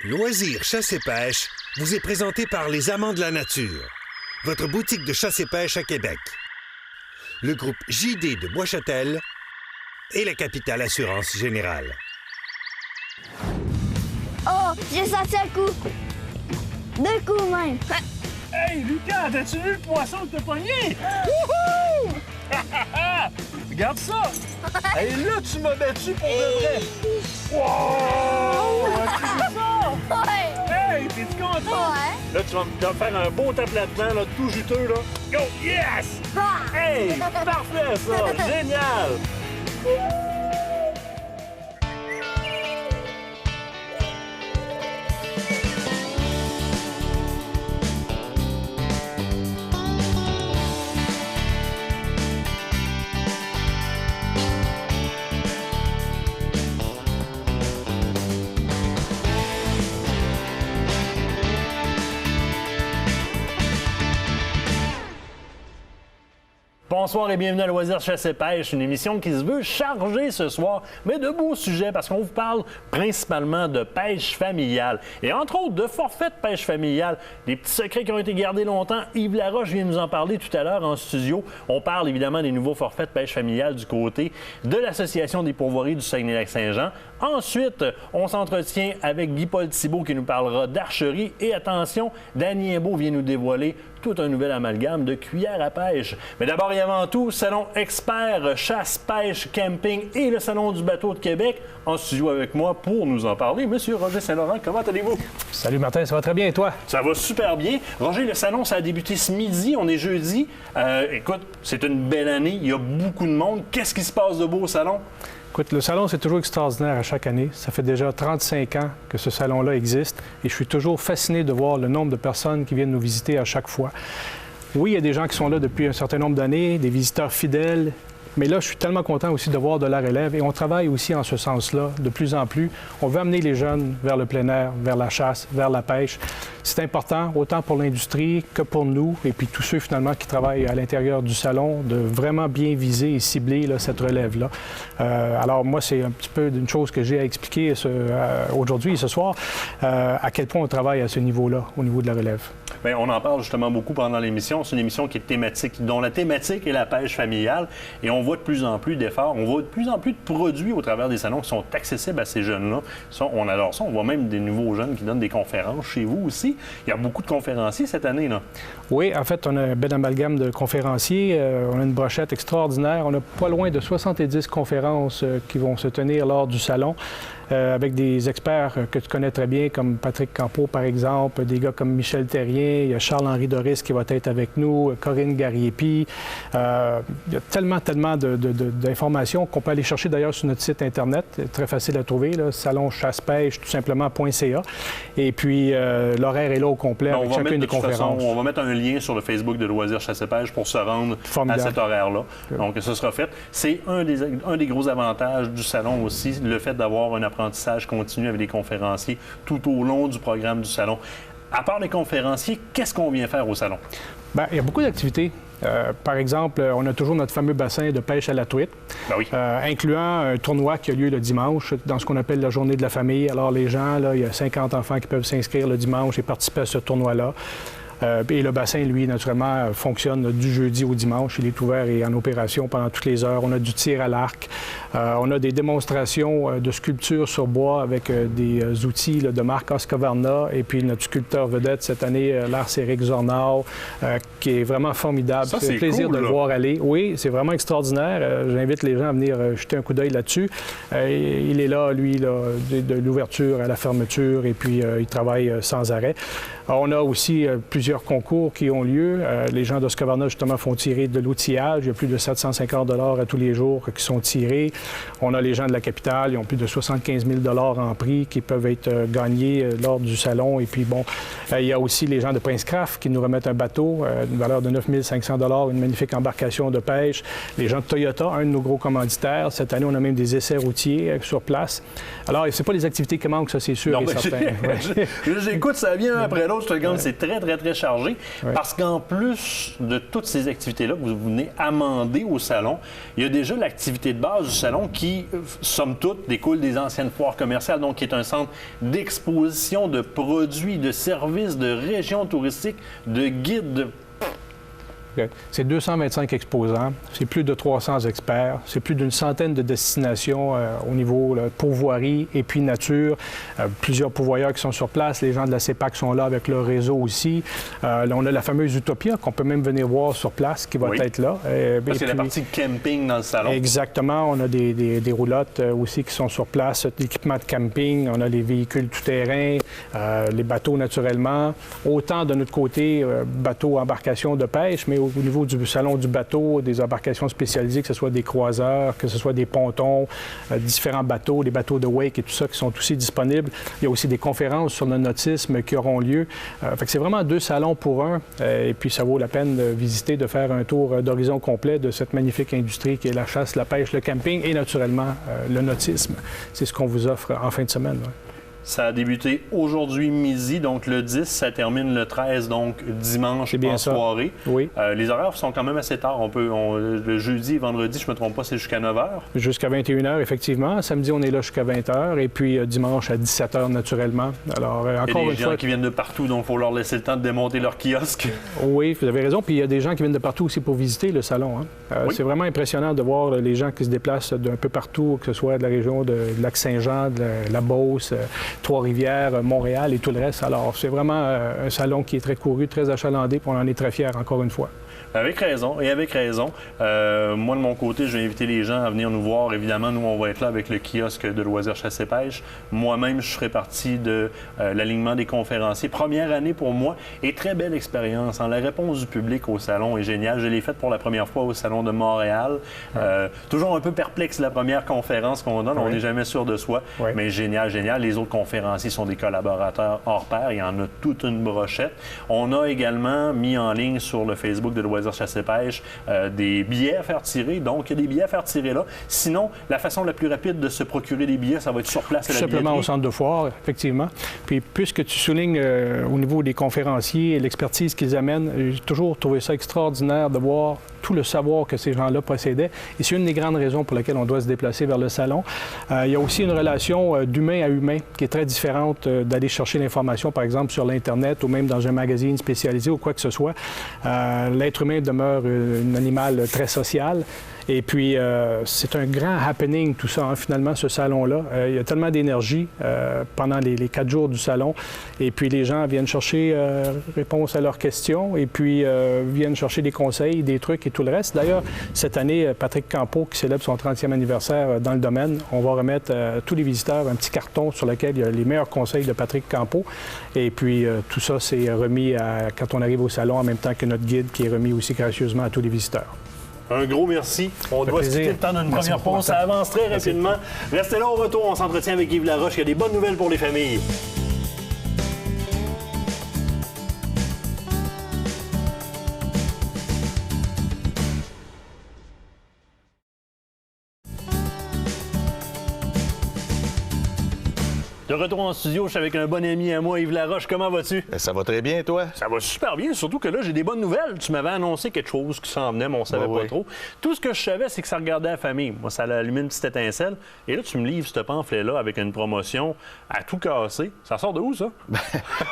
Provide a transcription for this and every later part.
Loisirs chasse et pêche vous est présenté par les Amants de la Nature, votre boutique de chasse et pêche à Québec. Le groupe JD de Bois-Châtel et la Capitale Assurance Générale. Oh, j'ai senti un coup. 2 coups même. Hey, Lucas, t'as-tu vu le poisson que t'as pogné? Wouhou! Regarde ça! Hey, là, tu m'as battu pour de vrai! Wow! As-tu vu ça? Ouais. Hey, t'es-tu content? Ouais. Là, tu vas me faire un beau tape-là-dedans, là, tout juteux, là. Go! Yes! Ah. Hey, parfait, ça! Génial! Bonsoir et bienvenue à Loisirs Chasse et Pêche, une émission qui se veut chargée ce soir, mais de beaux sujets parce qu'on vous parle principalement de pêche familiale et entre autres de forfait de pêche familiale, des petits secrets qui ont été gardés longtemps. Yves Laroche vient nous en parler tout à l'heure en studio. On parle évidemment des nouveaux forfaits de pêche familiale du côté de l'Association des pourvoiries du Saguenay-Lac-Saint-Jean. Ensuite, on s'entretient avec Guy-Paul Thibault qui nous parlera d'archerie. Et attention, Danny Imbeau vient nous dévoiler tout un nouvel amalgame de cuillère à pêche. Mais d'abord et avant tout, Salon Expert, Chasse, Pêche, Camping et le Salon du bateau de Québec. En studio avec moi pour nous en parler, Monsieur Roger Saint-Laurent, comment allez-vous? Salut Martin, ça va très bien et toi? Ça va super bien. Roger, le salon, ça a débuté ce midi, on est jeudi. Écoute, c'est une belle année, il y a beaucoup de monde. Qu'est-ce qui se passe de beau au salon? Écoute, le salon, c'est toujours extraordinaire à chaque année. Ça fait déjà 35 ans que ce salon-là existe et je suis toujours fasciné de voir le nombre de personnes qui viennent nous visiter à chaque fois. Oui, il y a des gens qui sont là depuis un certain nombre d'années, des visiteurs fidèles, mais là, je suis tellement content aussi de voir de la relève et on travaille aussi en ce sens-là de plus en plus. On veut amener les jeunes vers le plein air, vers la chasse, vers la pêche. C'est important, autant pour l'industrie que pour nous et puis tous ceux finalement qui travaillent à l'intérieur du salon, de vraiment bien viser et cibler là, cette relève-là. Alors moi, c'est un petit peu d'une chose que j'ai à expliquer aujourd'hui et ce soir, à quel point on travaille à ce niveau-là, au niveau de la relève. Bien, on en parle justement beaucoup pendant l'émission. C'est une émission qui est thématique, dont la thématique est la pêche familiale. Et on voit de plus en plus d'efforts, on voit de plus en plus de produits au travers des salons qui sont accessibles à ces jeunes-là. Ça, on adore ça. On voit même des nouveaux jeunes qui donnent des conférences chez vous aussi. Il y a beaucoup de conférenciers cette année, là. Oui, en fait, on a un bel amalgame de conférenciers. On a une brochette extraordinaire. On a pas loin de 70 conférences qui vont se tenir lors du salon. Avec des experts que tu connais très bien, comme Patrick Campeau, par exemple, des gars comme Michel Terrien, il y a Charles-Henri Doris qui va être avec nous, Corinne Gariepi. Il y a tellement d'informations qu'on peut aller chercher d'ailleurs sur notre site Internet, très facile à trouver, là, salonchassepêche, tout simplement.ca. Et puis, l'horaire est là au complet avec chacune des conférences. On va mettre un lien sur le Facebook de Loisirs Chasse et Pêche pour se rendre à cet horaire-là. Donc, ce sera fait. C'est un des gros avantages du salon aussi, le fait d'avoir un apprentissage continu avec les conférenciers tout au long du programme du salon. À part les conférenciers, qu'est-ce qu'on vient faire au salon? Bien, il y a beaucoup d'activités. Par exemple, on a toujours notre fameux bassin de pêche à la truite, ben oui. Incluant un tournoi qui a lieu le dimanche dans ce qu'on appelle la journée de la famille. Alors les gens, là, il y a 50 enfants qui peuvent s'inscrire le dimanche et participer à ce tournoi-là. Et le bassin, lui, naturellement, fonctionne du jeudi au dimanche. Il est ouvert et en opération pendant toutes les heures. On a du tir à l'arc. On a des démonstrations de sculpture sur bois avec des outils là, de marque Husqvarna. Et puis notre sculpteur vedette cette année, Lars-Éric Zornau, qui est vraiment formidable. C'est un plaisir de le voir aller. Oui, c'est vraiment extraordinaire. J'invite les gens à venir jeter un coup d'œil là-dessus. Il est là, lui, là, de l'ouverture à la fermeture. Et puis, il travaille sans arrêt. On a aussi plusieurs concours qui ont lieu. Les gens d'Husqvarna, justement, font tirer de l'outillage. Il y a plus de 750 $ à tous les jours qui sont tirés. On a les gens de la capitale, ils ont plus de 75 000 $ en prix qui peuvent être gagnés lors du salon. Et puis, bon, il y a aussi les gens de Prince Craft qui nous remettent un bateau d'une valeur de 9 500 $, une magnifique embarcation de pêche. Les gens de Toyota, un de nos gros commanditaires. Cette année, on a même des essais routiers sur place. Alors, c'est pas les activités qui manquent, ça, c'est sûr et certain. J'écoute, ça vient après l'autre. Je te le dis, c'est très, très, très très chargé, parce qu'en plus de toutes ces activités-là que vous venez amender au salon, il y a déjà l'activité de base du salon qui, somme toute, découle des anciennes foires commerciales, donc qui est un centre d'exposition de produits, de services, de régions touristiques, de guides, C'est 225 exposants, c'est plus de 300 experts, c'est plus d'une centaine de destinations au niveau pourvoirie et puis nature. Plusieurs pourvoyeurs qui sont sur place, les gens de la CEPAC sont là avec leur réseau aussi. Là, on a la fameuse Utopia qu'on peut même venir voir sur place qui va être là. Parce qu'il y a la partie camping dans le salon. Exactement, on a des roulottes aussi qui sont sur place, l'équipement de camping, on a les véhicules tout-terrain, les bateaux naturellement. Autant de notre côté, bateaux, embarcations de pêche, mais au niveau du salon du bateau, des embarcations spécialisées, que ce soit des croiseurs, que ce soit des pontons, différents bateaux, des bateaux de wake et tout ça qui sont aussi disponibles. Il y a aussi des conférences sur le nautisme qui auront lieu. Fait que c'est vraiment 2 salons pour un. Et puis ça vaut la peine de visiter, de faire un tour d'horizon complet de cette magnifique industrie qui est la chasse, la pêche, le camping et naturellement le nautisme. C'est ce qu'on vous offre en fin de semaine. Ça a débuté aujourd'hui midi, donc le 10, ça termine le 13, donc dimanche en soirée. Oui. Les horaires sont quand même assez tard. Le jeudi et vendredi, je ne me trompe pas, c'est jusqu'à 9 h. Jusqu'à 21 h, effectivement. Samedi, on est là jusqu'à 20 h. Et puis dimanche à 17 h, naturellement. Alors, encore une fois... Il y a des gens qui viennent de partout, donc il faut leur laisser le temps de démonter leur kiosque. Oui, vous avez raison. Puis il y a des gens qui viennent de partout aussi pour visiter le salon. C'est vraiment impressionnant de voir les gens qui se déplacent d'un peu partout, que ce soit de la région de Lac-Saint-Jean, de la Beauce, Trois-Rivières, Montréal et tout le reste. Alors, c'est vraiment un salon qui est très couru, très achalandé, puis on en est très fiers, encore une fois. Avec raison, et avec raison. Moi, de mon côté, je vais inviter les gens à venir nous voir. Évidemment, nous, on va être là avec le kiosque de loisirs chasse et pêche. Moi-même, je ferai partie de l'alignement des conférenciers. Première année pour moi et très belle expérience. La réponse du public au salon est géniale. Je l'ai faite pour la première fois au Salon de Montréal. Toujours un peu perplexe la première conférence qu'on donne. On n'est jamais sûr de soi, mais génial, génial. Les autres conférenciers sont des collaborateurs hors pair. Il y en a toute une brochette. On a également mis en ligne sur le Facebook de Loisirs chasse et pêche des billets à faire tirer. Donc, il y a des billets à faire tirer là. Sinon, la façon la plus rapide de se procurer des billets, ça va être sur place à la billetterie. Simplement au centre de foire, effectivement. Puis, puisque tu soulignes au niveau des conférenciers et l'expertise qu'ils amènent, j'ai toujours trouvé ça extraordinaire de voir tout le savoir que ces gens-là possédaient. Et c'est une des grandes raisons pour lesquelles on doit se déplacer vers le salon. Il y a aussi une relation d'humain à humain qui est très différente d'aller chercher l'information, par exemple, sur l'Internet ou même dans un magazine spécialisé ou quoi que ce soit. L'être humain demeure un animal très social. Et puis, c'est un grand happening, tout ça, finalement, ce salon-là. Il y a tellement d'énergie pendant les 4 jours du salon. Et puis, les gens viennent chercher réponse à leurs questions et puis viennent chercher des conseils, des trucs et tout le reste. D'ailleurs, cette année, Patrick Campeau, qui célèbre son 30e anniversaire dans le domaine, on va remettre à tous les visiteurs un petit carton sur lequel il y a les meilleurs conseils de Patrick Campeau. Et puis, tout ça, c'est remis quand on arrive au salon, en même temps que notre guide qui est remis aussi gracieusement à tous les visiteurs. Un gros merci. On doit se quitter le temps d'une première pause. Ça avance très rapidement. Restez là au retour. On s'entretient avec Yves Laroche. Il y a des bonnes nouvelles pour les familles. De retour en studio, je suis avec un bon ami à moi, Yves Laroche. Comment vas-tu? Ça va très bien, toi? Ça va super bien, surtout que là, j'ai des bonnes nouvelles. Tu m'avais annoncé quelque chose qui s'en venait, mais on ne savait pas trop. Tout ce que je savais, c'est que ça regardait la famille. Moi, ça allumait une petite étincelle. Et là, tu me livres ce pamphlet-là avec une promotion à tout casser. Ça sort de où, ça?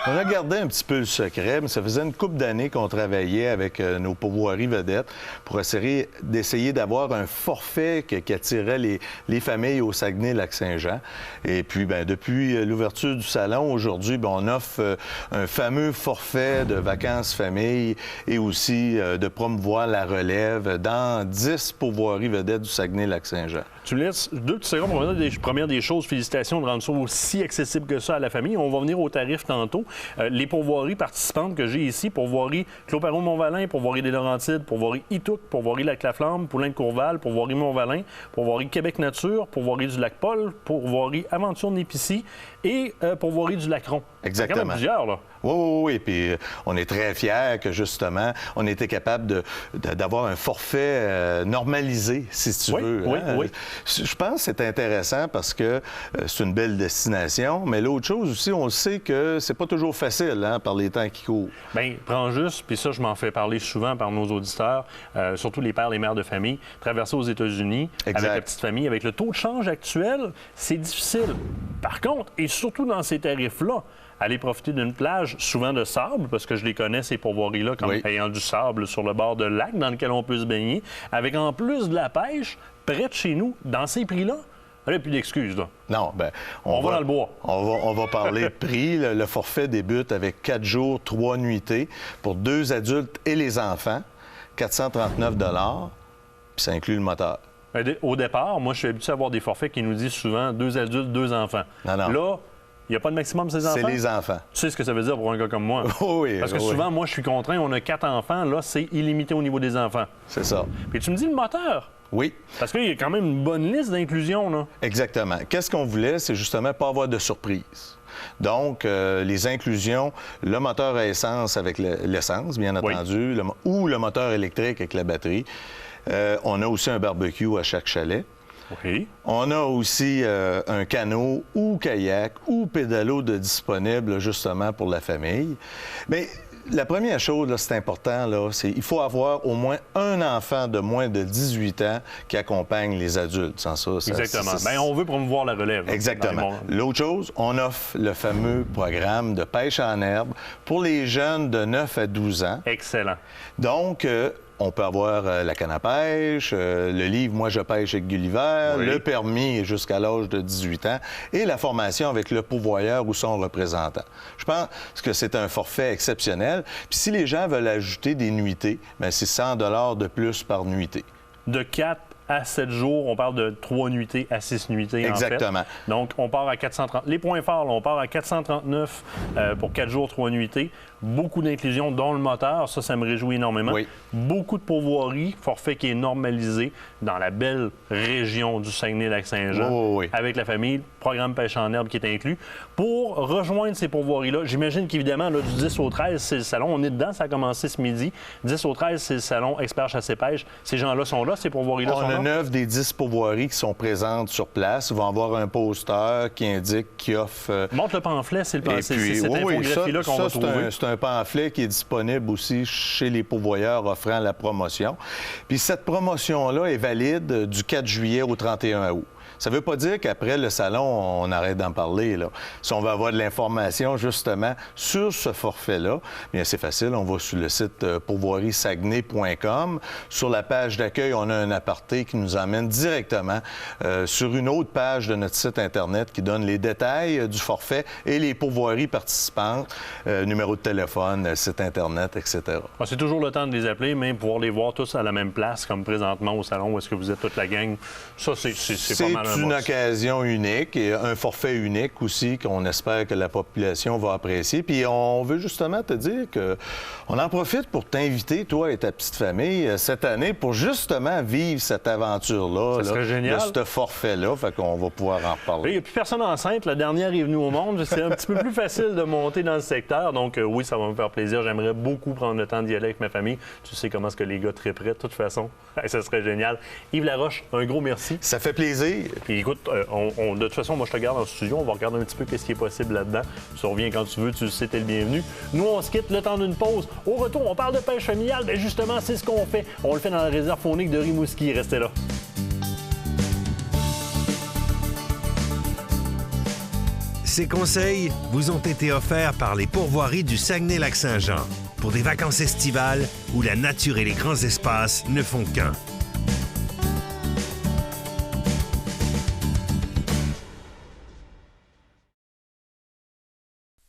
On a gardé un petit peu le secret, mais ça faisait une couple d'années qu'on travaillait avec nos pourvoiries vedettes pour essayer d'essayer d'avoir un forfait qui attirait les familles au Saguenay-Lac-Saint-Jean. Et puis, bien, depuis l'ouverture du salon, aujourd'hui, on offre un fameux forfait de vacances famille et aussi de promouvoir la relève dans 10 pourvoiries vedettes du Saguenay-Lac-Saint-Jean. Tu me laisses 2 petites secondes pour dire première des choses. Félicitations de rendre ça aussi accessible que ça à la famille. On va venir aux tarifs tantôt. Les pourvoiries participantes que j'ai ici, pourvoirie Clos-Perron-Montvalin, pourvoirie des Laurentides, pourvoirie Itouque, pourvoirie Lac-la-Flamme, Poulain-de-Courval, pourvoirie Montvalin, pourvoirie Québec-Nature, pourvoirie du Lac-Paul, pourvoirie Aventure-Népicie et pourvoirie du Lac-Ron. Exactement. Il y en a plusieurs, là. Oui. Puis on est très fiers que, justement, on était capable d'avoir un forfait normalisé, si tu veux. Oui. je pense que c'est intéressant parce que c'est une belle destination, mais l'autre chose aussi, on sait que c'est pas toujours facile par les temps qui courent. Bien, prends juste, puis ça, je m'en fais parler souvent par nos auditeurs, surtout les pères et mères de famille, traverser aux États-Unis avec la petite famille, avec le taux de change actuel, c'est difficile. Par contre, et surtout dans ces tarifs-là, aller profiter d'une plage, souvent de sable, parce que je les connais, ces pourvoiries-là, comme ayant du sable sur le bord de lac dans lequel on peut se baigner, avec en plus de la pêche, près de chez nous, dans ces prix-là. Il n'y a plus d'excuses, là. Non, bien, on va dans le bois. On va parler de prix. Le forfait débute avec 4 jours, 3 nuitées pour 2 adultes et les enfants, 439 $, puis ça inclut le moteur. Au départ, moi, je suis habitué à avoir des forfaits qui nous disent souvent 2 adultes, 2 enfants. Non. Là, il n'y a pas de maximum de ces enfants? C'est les enfants. Tu sais ce que ça veut dire pour un gars comme moi? Oui. Parce que souvent, moi, je suis contraint, on a 4 enfants. Là, c'est illimité au niveau des enfants. C'est ça. Puis tu me dis le moteur? Oui. Parce qu'il y a quand même une bonne liste d'inclusions, là. Exactement. Qu'est-ce qu'on voulait? C'est justement pas avoir de surprise. Donc, les inclusions, le moteur à essence avec l'essence, bien entendu, ou le moteur électrique avec la batterie. On a aussi un barbecue à chaque chalet. Oui. On a aussi un canot ou kayak ou pédalo de disponible justement pour la famille. Mais la première chose, là, c'est important, là, c'est qu'il faut avoir au moins un enfant de moins de 18 ans qui accompagne les adultes. Sans ça, exactement. Bien, on veut promouvoir la relève. Exactement. L'autre chose, on offre le fameux programme de pêche en herbe pour les jeunes de 9 à 12 ans. Excellent. Donc, on peut avoir la canne à pêche, le livre « Moi, je pêche avec Gulliver », le permis jusqu'à l'âge de 18 ans et la formation avec le pourvoyeur ou son représentant. Je pense que c'est un forfait exceptionnel. Puis si les gens veulent ajouter des nuitées, bien, c'est 100 $ de plus par nuitée. De 4 à 7 jours, on parle de 3 nuitées à 6 nuitées, exactement. En fait. Donc, on part à 430. Les points forts, là, on part à 439 pour 4 jours, 3 nuitées. Beaucoup d'inclusions, dont le moteur. Ça me réjouit énormément. Oui. Beaucoup de pourvoiries, forfait qui est normalisé dans la belle région du Saguenay-Lac-Saint-Jean. Oui. Avec la famille, programme pêche en herbe qui est inclus. Pour rejoindre ces pourvoiries-là, j'imagine qu'évidemment, là, du 10 au 13, c'est le salon. On est dedans, ça a commencé ce midi. 10 au 13, c'est le salon expert chasse-pêche. Ces gens-là sont là, ces pourvoiries-là sont là. On a 9 des 10 pourvoiries qui sont présentes sur place. Ils vont avoir un poster qui indique, qui offre... Montre le pamphlet, c'est cette infographie-là qu'on va trouver. C'est un pamphlet qui est disponible aussi chez les pourvoyeurs offrant la promotion. Puis cette promotion-là est valide du 4 juillet au 31 août. Ça ne veut pas dire qu'après le salon, on arrête d'en parler, là. Si on veut avoir de l'information, justement, sur ce forfait-là, bien, c'est facile. On va sur le site pourvoiriesaguenay.com. Sur la page d'accueil, on a un aparté qui nous emmène directement sur une autre page de notre site Internet qui donne les détails du forfait et les pourvoiries participantes, numéro de téléphone, site Internet, etc. C'est toujours le temps de les appeler, mais pouvoir les voir tous à la même place, comme présentement au salon où est-ce que vous êtes toute la gang, ça, c'est pas mal. C'est une occasion unique et un forfait unique aussi qu'on espère que la population va apprécier. Puis on veut justement te dire qu'on en profite pour t'inviter, toi et ta petite famille, cette année pour justement vivre cette aventure-là, ça serait génial. De ce forfait-là. Fait qu'on va pouvoir en reparler. Il n'y a plus personne enceinte. La dernière est venue au monde. C'est un petit peu plus facile de monter dans le secteur. Donc oui, ça va me faire plaisir. J'aimerais beaucoup prendre le temps d'y aller avec ma famille. Tu sais comment est-ce que les gars tripperaient de toute façon. Ça serait génial. Yves Laroche, un gros merci. Ça fait plaisir. Puis écoute, de toute façon, moi je te garde en studio, on va regarder un petit peu qu'est-ce qui est possible là-dedans. Tu reviens quand tu veux, tu sais, t'es le bienvenu. Nous, on se quitte le temps d'une pause. Au retour, on parle de pêche familiale. Bien justement, c'est ce qu'on fait. On le fait dans la réserve faunique de Rimouski. Restez là. Ces conseils vous ont été offerts par les pourvoiries du Saguenay-Lac-Saint-Jean pour des vacances estivales où la nature et les grands espaces ne font qu'un.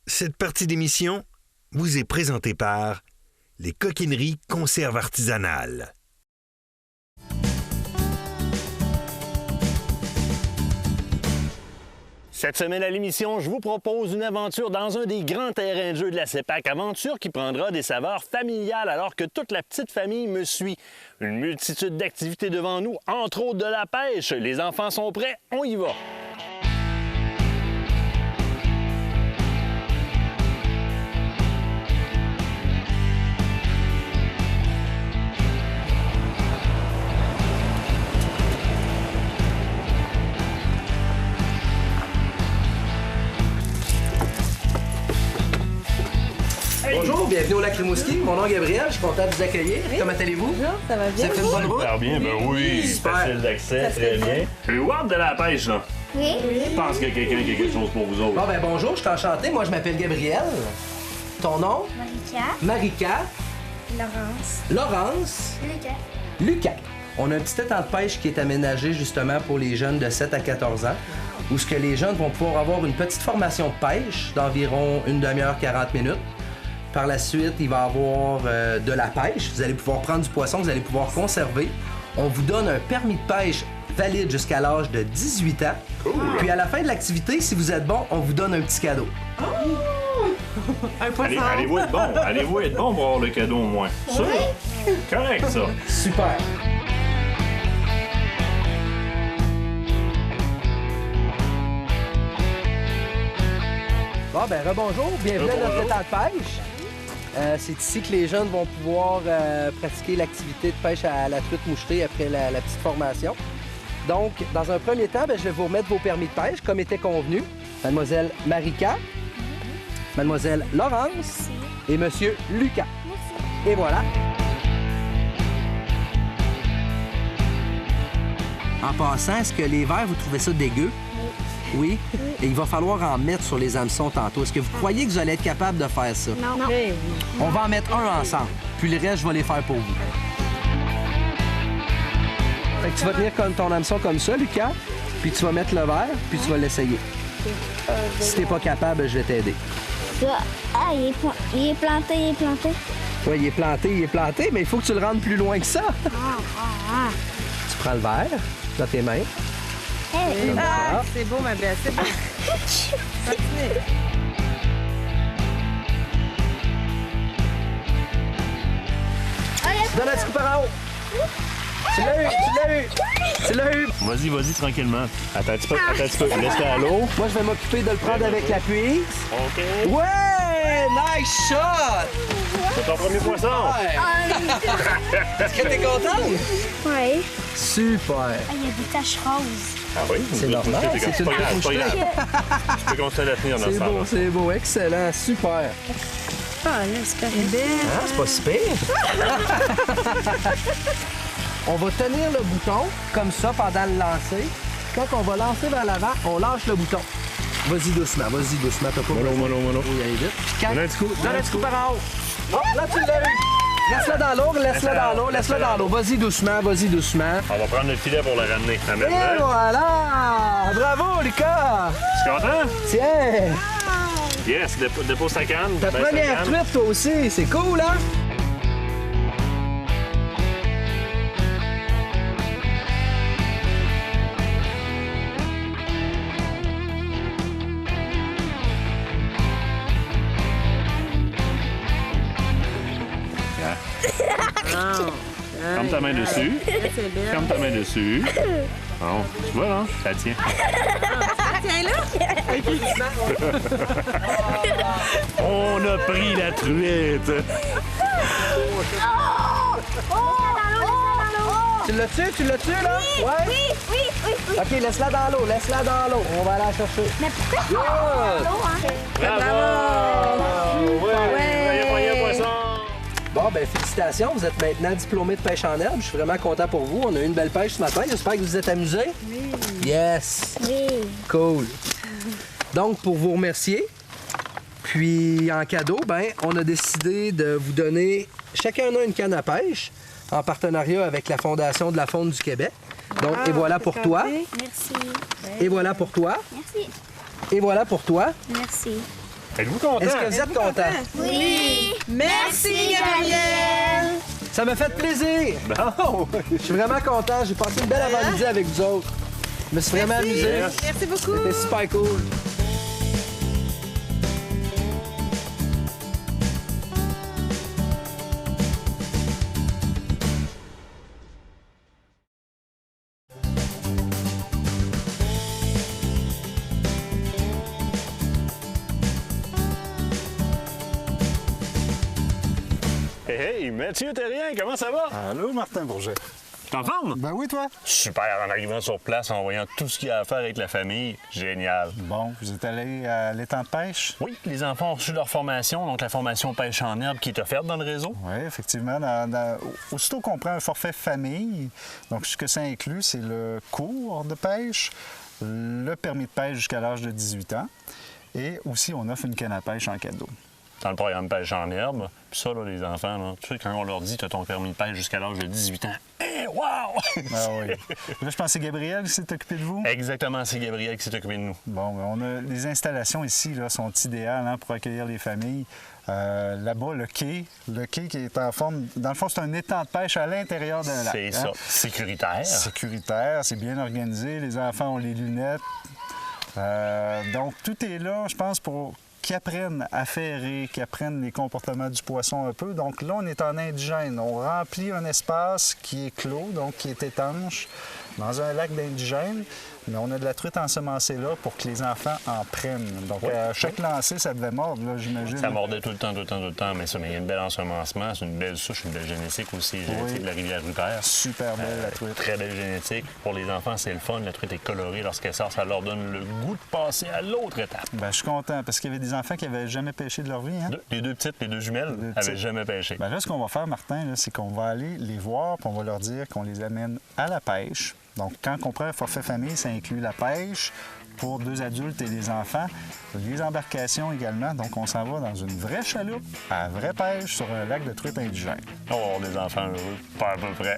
Cette partie d'émission vous est présentée par les Coquineries Conserves Artisanales. Cette semaine à l'émission, je vous propose une aventure dans un des grands terrains de jeu de la CEPAC. Aventure qui prendra des saveurs familiales alors que toute la petite famille me suit. Une multitude d'activités devant nous, entre autres de la pêche. Les enfants sont prêts, on y va! Bonjour, bienvenue au lac Rimouski. Mon nom est Gabriel, je suis content de vous accueillir. Comment allez-vous? Bonjour, ça va bien? Vous avez fait une bonne route? Super bien, ben oui. Super. Facile d'accès, très bien. Le Ward de la pêche, là. Oui. Je pense qu'il y a quelqu'un qui a quelque chose pour vous autres. Bon, ben bonjour, je suis enchanté. Moi, je m'appelle Gabriel. Ton nom? Marika. Marika. Laurence. Laurence. Lucas. Lucas. On a un petit étang de pêche qui est aménagé justement pour les jeunes de 7 à 14 ans, où ce que les jeunes vont pouvoir avoir une petite formation de pêche d'environ une demi-heure, 40 minutes. Par la suite, il va y avoir de la pêche. Vous allez pouvoir prendre du poisson, vous allez pouvoir conserver. On vous donne un permis de pêche valide jusqu'à l'âge de 18 ans. Cool. Puis à la fin de l'activité, si vous êtes bon, on vous donne un petit cadeau. Un poisson. Allez-vous être bon? Allez-vous être bon pour avoir le cadeau au moins? Ça? Correct, ça. Super. Bon, ben rebonjour, bienvenue à notre étang de pêche. C'est ici que les jeunes vont pouvoir pratiquer l'activité de pêche à la truite mouchetée après la petite formation. Donc, dans un premier temps, ben, je vais vous remettre vos permis de pêche comme était convenu. Mademoiselle Marika, Mademoiselle Laurence et Monsieur Lucas. Et voilà. En passant, est-ce que les verres, vous trouvez ça dégueu? Oui. Et il va falloir en mettre sur les hameçons tantôt. Est-ce que vous croyez que vous allez être capable de faire ça? Non. On va en mettre un ensemble, puis le reste, je vais les faire pour vous. Fait que tu vas tenir comme ton hameçon comme ça, Lucas, puis tu vas mettre le verre, puis tu vas l'essayer. Si t'es pas capable, je vais t'aider. Ah, il est planté, Oui, il est planté, mais il faut que tu le rendes plus loin que ça. Tu prends le verre dans tes mains. Comme ça. Ah, c'est beau, ma belle, c'est beau. Continuez. Donne un petit coup par en haut. Tu l'as eu. Vas-y, tranquillement. Attends un petit peu, Laisse-le à l'eau. Moi, je vais m'occuper de le prendre avec la puise. OK. Ouais! Nice shot! C'est ton premier poisson. Est-ce que t'es contente? Oui. Super. Ah, il y a des taches roses. Ah oui? C'est normal, c'est une pas grave, petite c'est pas grave. Tu peux commencer à la tenir dans ce temps-là. C'est beau, excellent, super. Ah, là, c'est pas belle. Ah, c'est pas si pire. On va tenir le bouton comme ça pendant le lancer. Quand on va lancer vers l'avant, on lâche le bouton. Vas-y doucement, t'as pas besoin. Mollo. Oui, allez vite. Puis quand... Donne un petit coup, Donne un petit coup par en haut. Hop, là, tu l'as eu. Laisse-le dans l'eau, laisse-le dans l'eau. Vas-y doucement. On va prendre le filet pour le ramener. Et voilà! Bravo, Lucas! Tu es content? Tiens! Yes, dépose ta canne. Ta baisse première ta canne. truite, toi aussi. C'est cool, hein? Ferme ta main dessus. C'est belle. Ferme ta main dessus. Bon, tu vois, là? Ça tient. Tiens là. On a pris la truite. Tu l'as-tu, là? Ouais? Oui. OK, laisse-la dans l'eau, On va aller la chercher. Mais pourquoi Good! Bravo! Ouais! Il a pogné un poisson! Bon, ben félicitations, vous êtes maintenant diplômé de pêche en herbe. Je suis vraiment content pour vous. On a eu une belle pêche ce matin. J'espère que vous vous êtes amusés. Oui. Yes! Oui. Cool. Donc, pour vous remercier, puis en cadeau, ben, on a décidé de vous donner chacun une canne à pêche en partenariat avec la Fondation de la Faune du Québec. Donc, et voilà pour toi. Merci. Et voilà pour toi. Merci. Et voilà pour toi. Merci. Êtes-vous content? Est-ce que vous êtes content? Oui. Merci, Gabriel. Ça me fait plaisir. Bon! Je suis vraiment content. J'ai passé une belle avant-midi avec vous autres. Je me suis vraiment amusé. Merci beaucoup. C'était super cool. Hey, Mathieu Terrien, comment ça va? Allô, Martin Bourget. T'es en forme? Ben oui, toi. Super, en arrivant sur place, en voyant tout ce qu'il y a à faire avec la famille, génial. Bon, vous êtes allé à l'étang de pêche? Oui, les enfants ont reçu leur formation, donc la formation pêche en herbe qui est offerte dans le réseau. Oui, effectivement. Aussitôt qu'on prend un forfait famille, donc ce que ça inclut, c'est le cours de pêche, le permis de pêche jusqu'à l'âge de 18 ans, et aussi on offre une canne à pêche en cadeau. Dans le programme pêche en herbe. Puis ça, là, les enfants, là, tu sais, quand on leur dit tu as ton permis de pêche jusqu'à l'âge de 18 ans, hé, wow! Ah oui. Là, je pense que c'est Gabriel qui s'est occupé de vous. Exactement, c'est Gabriel qui s'est occupé de nous. Bon, les installations ici là, sont idéales pour accueillir les familles. Là-bas, le quai qui est en forme... Dans le fond, c'est un étang de pêche à l'intérieur d'un lac. C'est ça. Sécuritaire. Sécuritaire, c'est bien organisé. Les enfants ont les lunettes. Donc, tout est là, je pense, pour qu'ils apprennent à ferrer, qu'ils apprennent les comportements du poisson un peu. Donc là, on est en indigène. On remplit un espace qui est clos, donc qui est étanche, dans un lac d'indigène. Mais on a de la truite ensemencée là pour que les enfants en prennent. Donc, à chaque lancer, ça devait mordre, là, j'imagine. Ça mordait tout le temps, mais ça, mais il y a une belle ensemencement, c'est une belle souche, une belle génétique aussi, génétique de la rivière Rupert. Super belle, la truite. Très belle génétique. Pour les enfants, c'est le fun. La truite est colorée. Lorsqu'elle sort, ça leur donne le goût de passer à l'autre étape. Bien, je suis content, parce qu'il y avait des enfants qui n'avaient jamais pêché de leur vie. Hein? Les deux petites, les deux jumelles, n'avaient jamais pêché. Bien, là, ce qu'on va faire, Martin, là, c'est qu'on va aller les voir, puis on va leur dire qu'on les amène à la pêche. Donc, quand on prend un forfait famille, ça inclut la pêche pour 2 adultes et les enfants, les embarcations également. Donc, on s'en va dans une vraie chaloupe à vraie pêche sur un lac de truite indigène. On va avoir des enfants heureux, pas à peu près.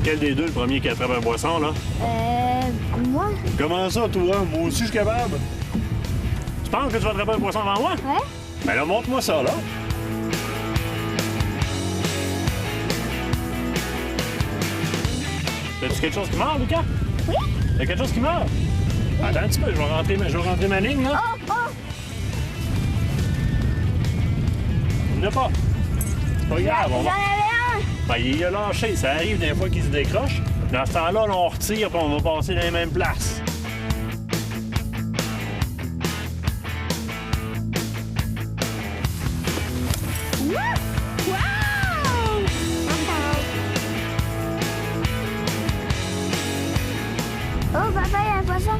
Quel des deux, le premier qui attrape un poisson, là? Moi? Comment ça, toi? Moi aussi, je suis capable. Tu penses que tu vas attraper un poisson avant moi? Ouais. Ben là, montre-moi ça, là. T'as-tu quelque chose qui meurt, Lucas? Oui. Y'a quelque chose qui meurt? Attends un petit peu, je vais rentrer ma ligne, là. Oh, oh! Il n'y en a pas. C'est pas grave, on va... J'en avais un! Ben, il a lâché. Ça arrive des fois qu'il se décroche. Dans ce temps-là, là, on retire et on va passer dans les mêmes places. Oh, papa, il y a un poisson.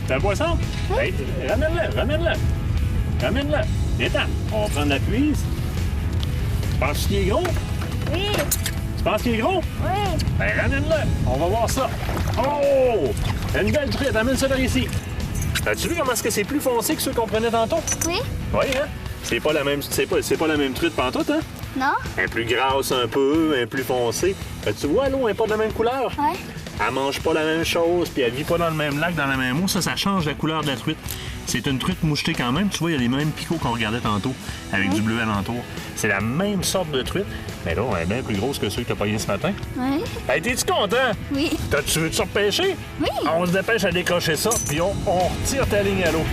T'as un poisson? Oui. Hey, ramène-le. Viens-t'en. On va prendre la cuisse. Tu penses qu'il est gros? Oui. Tu penses qu'il est gros? Oui. Ben, ramène-le. On va voir ça. Oh! Une belle truite. Amène ça vers ici. As-tu vu comment est-ce que c'est plus foncé que ceux qu'on prenait tantôt? Oui. Oui, hein? C'est pas la même truite pantoute, hein? Non? Un plus grasse un peu, un plus foncé. Tu vois, l'eau n'est pas de la même couleur. Ouais. Elle mange pas la même chose, puis elle vit pas dans le même lac, dans la même eau. Ça change la couleur de la truite. C'est une truite mouchetée quand même. Tu vois, il y a les mêmes picots qu'on regardait tantôt, avec du bleu alentour. C'est la même sorte de truite, mais là, elle est bien plus grosse que ceux que tu as payés ce matin. Oui. Hey, t'es-tu content? Oui. Tu veux-tu repêcher? Oui. On se dépêche à décrocher ça, puis on retire ta ligne à l'eau.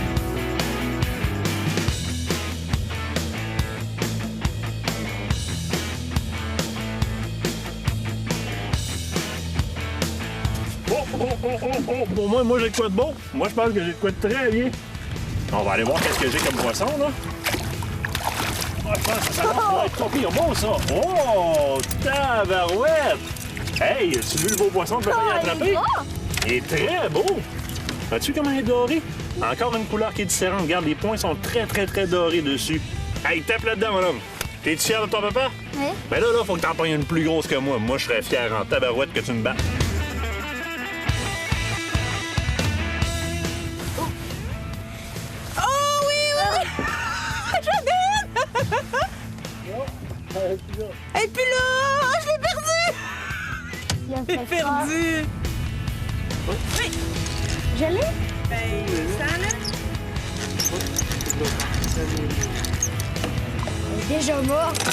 Pour moi, j'ai de quoi de bon. Moi, je pense que j'ai de quoi de très bien. On va aller voir qu'est-ce que j'ai comme poisson, là. Ah, je pense que ça va être trop pire. Bon, ça. Oh, tabarouette! Hey, as-tu vu le beau poisson que tu as attrapé? Il est très beau. As-tu vu comment il est doré? Encore une couleur qui est différente. Regarde, les points sont très, très, très dorés dessus. Hey, tape là-dedans, mon homme. T'es-tu fier de ton papa? Oui. Ben là, faut que t'en pognes une plus grosse que moi. Moi, je serais fier en tabarouette que tu me battes. Et puis là, oh, je l'ai perdu! Je l'ai perdu! Oui! Je l'ai? Ben, ça, là? Elle est déjà morte.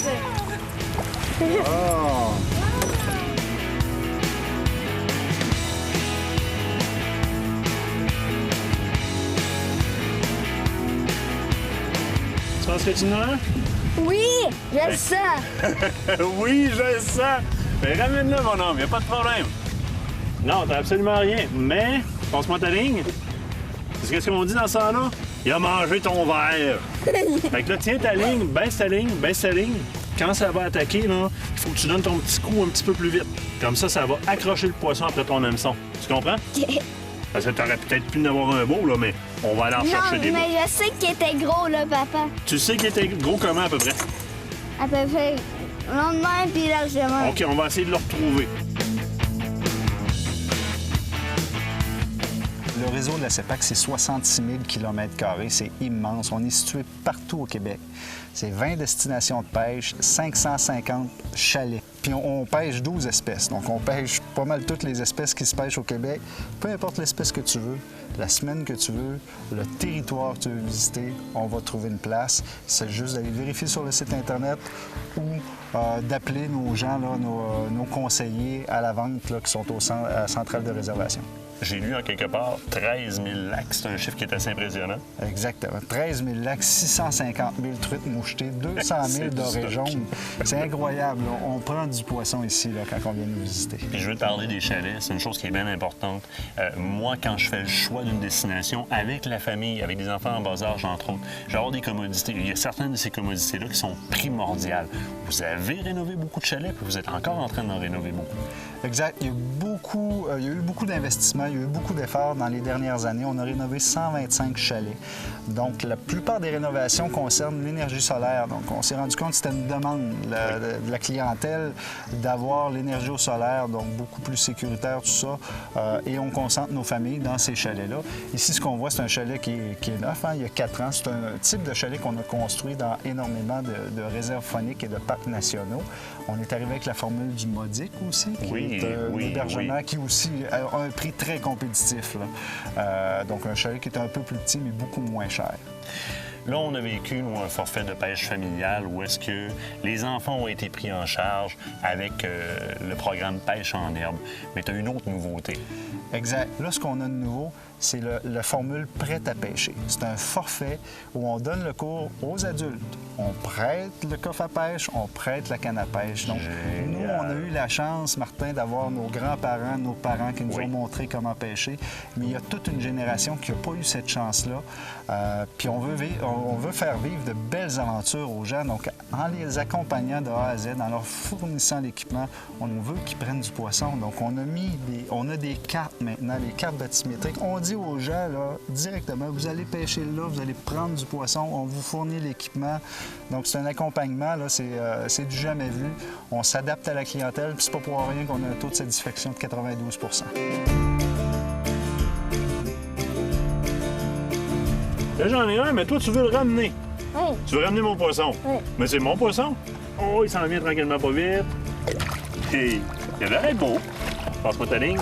Oh! Tu penses que tu en as un? Oui, je le sens. Oui, je le sens. Mais ramène-le, mon homme, y a pas de problème. Non, t'as absolument rien. Mais, passe-moi ta ligne. Qu'est-ce qu'on dit dans ça, là? Il a mangé ton verre. Fait que là, tiens ta ligne, baisse ta ligne, baisse ta ligne. Quand ça va attaquer, là, il faut que tu donnes ton petit coup un petit peu plus vite. Comme ça va accrocher le poisson après ton hameçon. Tu comprends? Parce que t'aurais peut-être pu en avoir un beau, là, mais on va aller en chercher des beaux. Non, mais je sais qu'il était gros, là, papa. Tu sais qu'il était gros comment, à peu près? À peu près long de même puis largement. OK, on va essayer de le retrouver. Le réseau de la CEPAC, c'est 66 000 km². C'est immense. On est situé partout au Québec. C'est 20 destinations de pêche, 550 chalets. Puis on pêche 12 espèces. Donc, on pêche pas mal toutes les espèces qui se pêchent au Québec. Peu importe l'espèce que tu veux, la semaine que tu veux, le territoire que tu veux visiter, on va trouver une place. C'est juste d'aller vérifier sur le site Internet ou d'appeler nos gens, là, nos conseillers à la vente là, qui sont à la centrale de réservation. J'ai lu en quelque part 13 000 lacs. C'est un chiffre qui est assez impressionnant. Exactement. 13 000 lacs, 650 000 truites mouchetées, 200 000 dorées jaunes. C'est incroyable. Là. On prend du poisson ici là, quand on vient nous visiter. Puis je veux te parler des chalets. C'est une chose qui est bien importante. Moi, quand je fais le choix d'une destination avec la famille, avec des enfants en bas âge, entre autres, je vais avoir des commodités. Il y a certaines de ces commodités-là qui sont primordiales. Vous avez rénové beaucoup de chalets, puis vous êtes encore en train d'en rénover beaucoup. Exact. Il y a eu beaucoup d'investissements, il y a eu beaucoup d'efforts dans les dernières années. On a rénové 125 chalets. Donc, la plupart des rénovations concernent l'énergie solaire. Donc, on s'est rendu compte que c'était une demande de la clientèle d'avoir l'énergie au solaire, donc beaucoup plus sécuritaire, tout ça. Et on concentre nos familles dans ces chalets-là. Ici, ce qu'on voit, c'est un chalet qui est neuf, hein, il y a 4 ans. C'est un type de chalet qu'on a construit dans énormément de réserves fauniques et de parcs nationaux. On est arrivé avec la formule du modique aussi, qui est un hébergement qui aussi a un prix très compétitif. Là. Donc, un chalet qui est un peu plus petit, mais beaucoup moins cher. Là, on a vécu, nous, un forfait de pêche familiale où est-ce que les enfants ont été pris en charge avec le programme Pêche en herbe. Mais tu as une autre nouveauté. Exact. Là, ce qu'on a de nouveau, c'est la formule prête à pêcher. C'est un forfait où on donne le cours aux adultes. On prête le coffre à pêche, on prête la canne à pêche. Donc, nous, on a eu la chance, Martin, d'avoir nos grands-parents, nos parents qui nous ont montré comment pêcher. Mais il y a toute une génération qui n'a pas eu cette chance-là. Puis on veut faire vivre de belles aventures aux gens. Donc, en les accompagnant de A à Z, en leur fournissant l'équipement, on veut qu'ils prennent du poisson. Donc, on a des cartes maintenant, les cartes bathymétriques. On dit aux gens, là, directement, vous allez pêcher là, vous allez prendre du poisson, on vous fournit l'équipement. Donc, c'est un accompagnement, là, c'est du jamais vu. On s'adapte à la clientèle, puis c'est pas pour rien qu'on a un taux de satisfaction de 92 %. Là, j'en ai un, mais toi, tu veux le ramener. Oui. Tu veux ramener mon poisson. Oui. Mais c'est mon poisson. Oh, il s'en vient tranquillement pas vite. Hey, il a l'air d'être beau. Passe-moi ta ligne.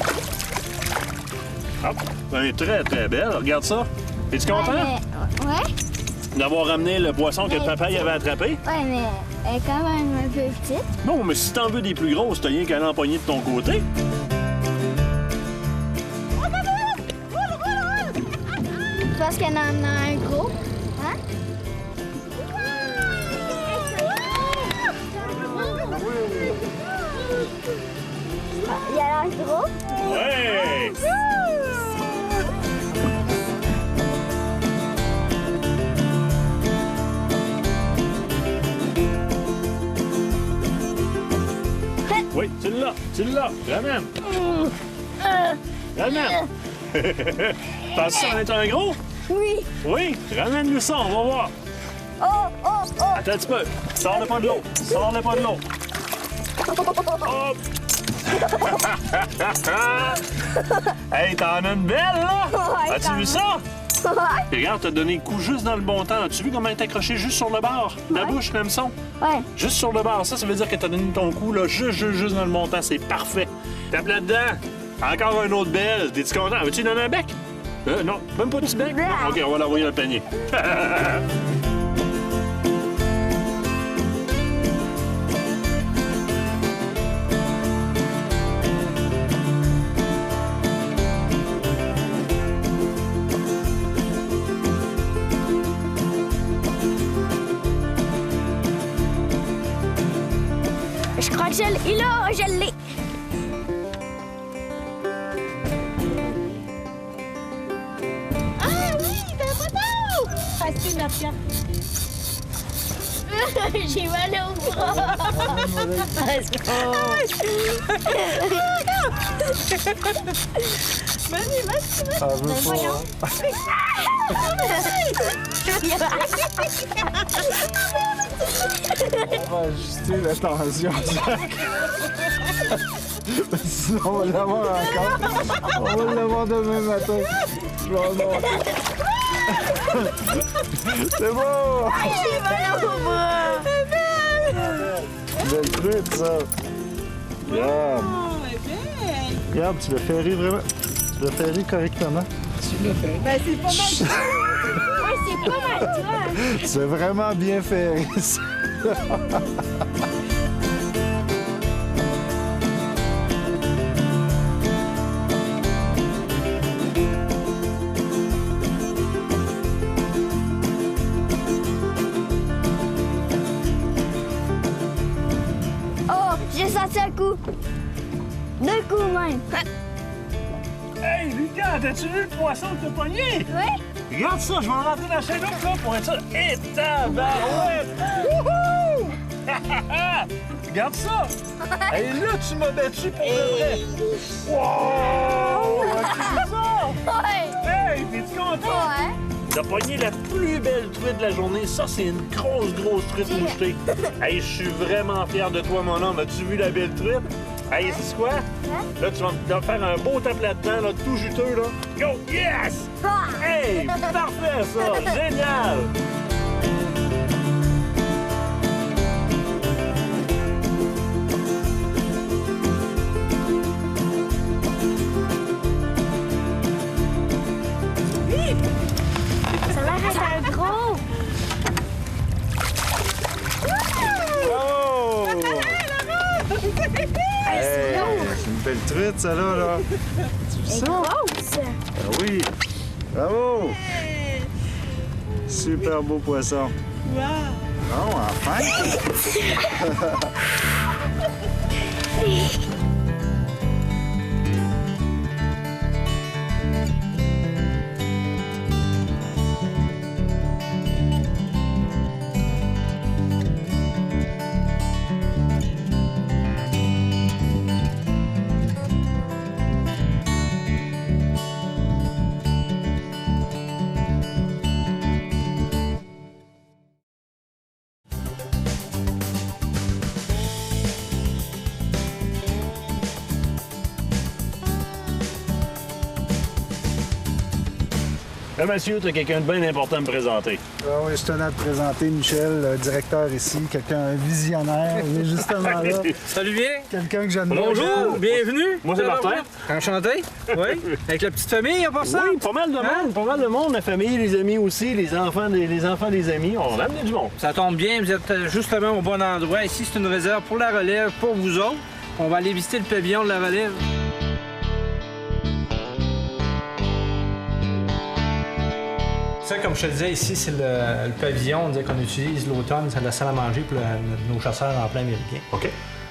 Hop, elle est très, très belle. Regarde ça. Es-tu content Ouais. d'avoir ramené le poisson que papa y avait attrapé? Ouais, mais elle est quand même un peu petite. Non, mais si t'en veux des plus grosses, t'as rien qu'à l'empoigner de ton côté. Parce qu'elle en a un gros. Hein? Il a l'air gros. Ouais! Oui, tu l'as, ramène. Ramène. Penses-tu que ça va être un gros? Oui. Oui, ramène-nous ça, on va voir. Oh. Attends un petit peu. Sors-le pas de l'eau. Sors-le pas de l'eau. Hop! Hey, t'en as une belle, là? Ouais, As-tu vu ça? Ouais. Regarde, t'as donné le coup juste dans le bon temps. As-tu vu comment elle est accrochée juste sur le bord? La bouche, même son. Ouais. Juste sur le bord. Ça veut dire que t'as donné ton coup, là, juste dans le bon temps. C'est parfait. Tape là-dedans. Encore un autre belle. T'es-tu content? Veux-tu donner un bec? Non, même pas de petit bec? Non? OK, on va l'envoyer dans le panier. Je crois que je l'ai. ma pierre. J'ai mal au bras. Vas-y, vas-y. Ça veut pas, On va ajuster la tension, Jack. Sinon, on va l'avoir encore. On va l'avoir demain matin. Je vais en monter. C'est bon! J'ai mal au bras. Belle truite, ça. Regarde. Regarde, tu l'as fait rire vraiment. Tu l'as fait rire correctement. Ben, c'est pas mal. Ouais, c'est pas mal, toi. C'est vraiment bien fait rire, ça. Oh, j'ai senti un coup. Deux coups même. Hey, Lucas, t'as-tu vu le poisson que t'as pogné? Oui? Regarde ça, je vais en rentrer dans chez nous, là, pour être sûr. Et tabarouette! Wouhou! Regarde ça! Hey, là, tu m'as battu pour de vrai! Wow! C'est ça! Ouais. Hey, t'es-tu content? Ouais. T'as pogné la plus belle truite de la journée. Ça, c'est une grosse truite mouchetée. Hey, je suis vraiment fier de toi, mon homme. As-tu vu la belle truite? Hey, c'est quoi? Là, tu vas me faire un beau tape là-dedans, là, tout juteux, là. Go! Yes! Hey! Parfait, ça! Génial! Ça a l'air d'être un gros. Oh! Hey, c'est lourd. C'est une belle truite, ça, là. Tu veux C'est ça? grosse. Ah oui! Bravo! Super beau poisson. Wow. Oh, enfin! Là, monsieur, t'as quelqu'un de bien important à me présenter. Ah oui, je tenais à te présenter Michel, le directeur ici, quelqu'un, un visionnaire. Il est justement là. Salut bien. Quelqu'un que j'aime Bonjour, bienvenue. Moi, c'est Martin. Enchanté. Oui. Avec la petite famille, en passant. Oui, pas mal de monde, pas mal de monde. La famille, les amis aussi, les enfants des amis. On a amené du monde. Ça tombe bien, vous êtes justement au bon endroit. Ici, c'est une réserve pour la relève, pour vous autres. On va aller visiter le pavillon de la relève. Ça, comme je te disais, ici, c'est le pavillon qu'on utilise l'automne, c'est la salle à manger pour nos chasseurs en plein américain. OK.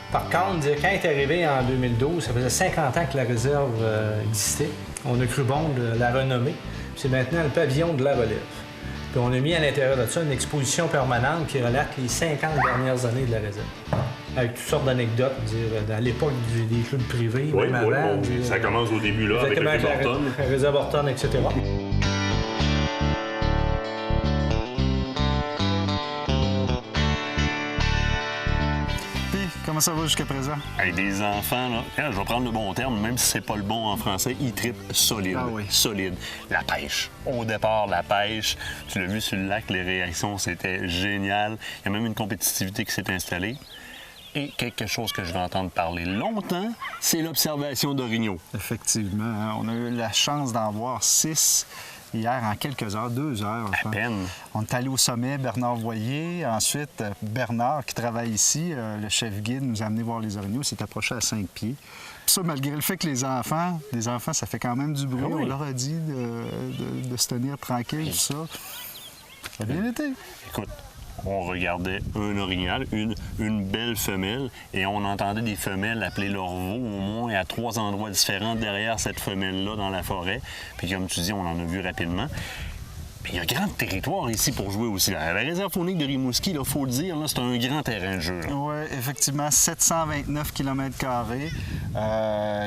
Par contre, quand il est arrivé en 2012, ça faisait 50 ans que la réserve existait. On a cru bon de la renommer. C'est maintenant le pavillon de la relève. Puis on a mis à l'intérieur de ça une exposition permanente qui relate les 50 dernières années de la réserve. Avec toutes sortes d'anecdotes, à l'époque des clubs privés, Oui, même oui, avant. oui. Ça commence au début, là, avec le Exactement, club Horton. la réserve Horton, etc. Comment ça va jusqu'à présent? Hey, des enfants, là, je vais prendre le bon terme, même si c'est pas le bon en français, ils trippent solide. Ah oui. Solide. La pêche. Au départ, la pêche. Tu l'as vu sur le lac, les réactions, c'était génial. Il y a même une compétitivité qui s'est installée. Et quelque chose que je vais entendre parler longtemps, c'est l'observation d'orignaux. Effectivement, hein, on a eu la chance d'en voir 6 hier en quelques heures, 2 heures. À peine. On est allé au sommet, Bernard Voyer. Ensuite, Bernard, qui travaille ici, le chef guide, nous a amené voir les orignaux. Il s'est approché à 5 pieds. Puis ça, malgré le fait que les enfants, ça fait quand même du bruit. Ah oui. On leur a dit de se tenir tranquille, tout ça. Ça a bien été. Écoute, on regardait un orignal, une belle femelle, et on entendait des femelles appeler leur veau au moins à 3 endroits différents derrière cette femelle-là dans la forêt. Puis comme tu dis, on en a vu rapidement. Puis il y a grand territoire ici pour jouer aussi. La réserve faunique de Rimouski, il faut le dire, c'est un grand terrain de jeu. Oui, effectivement, 729 km².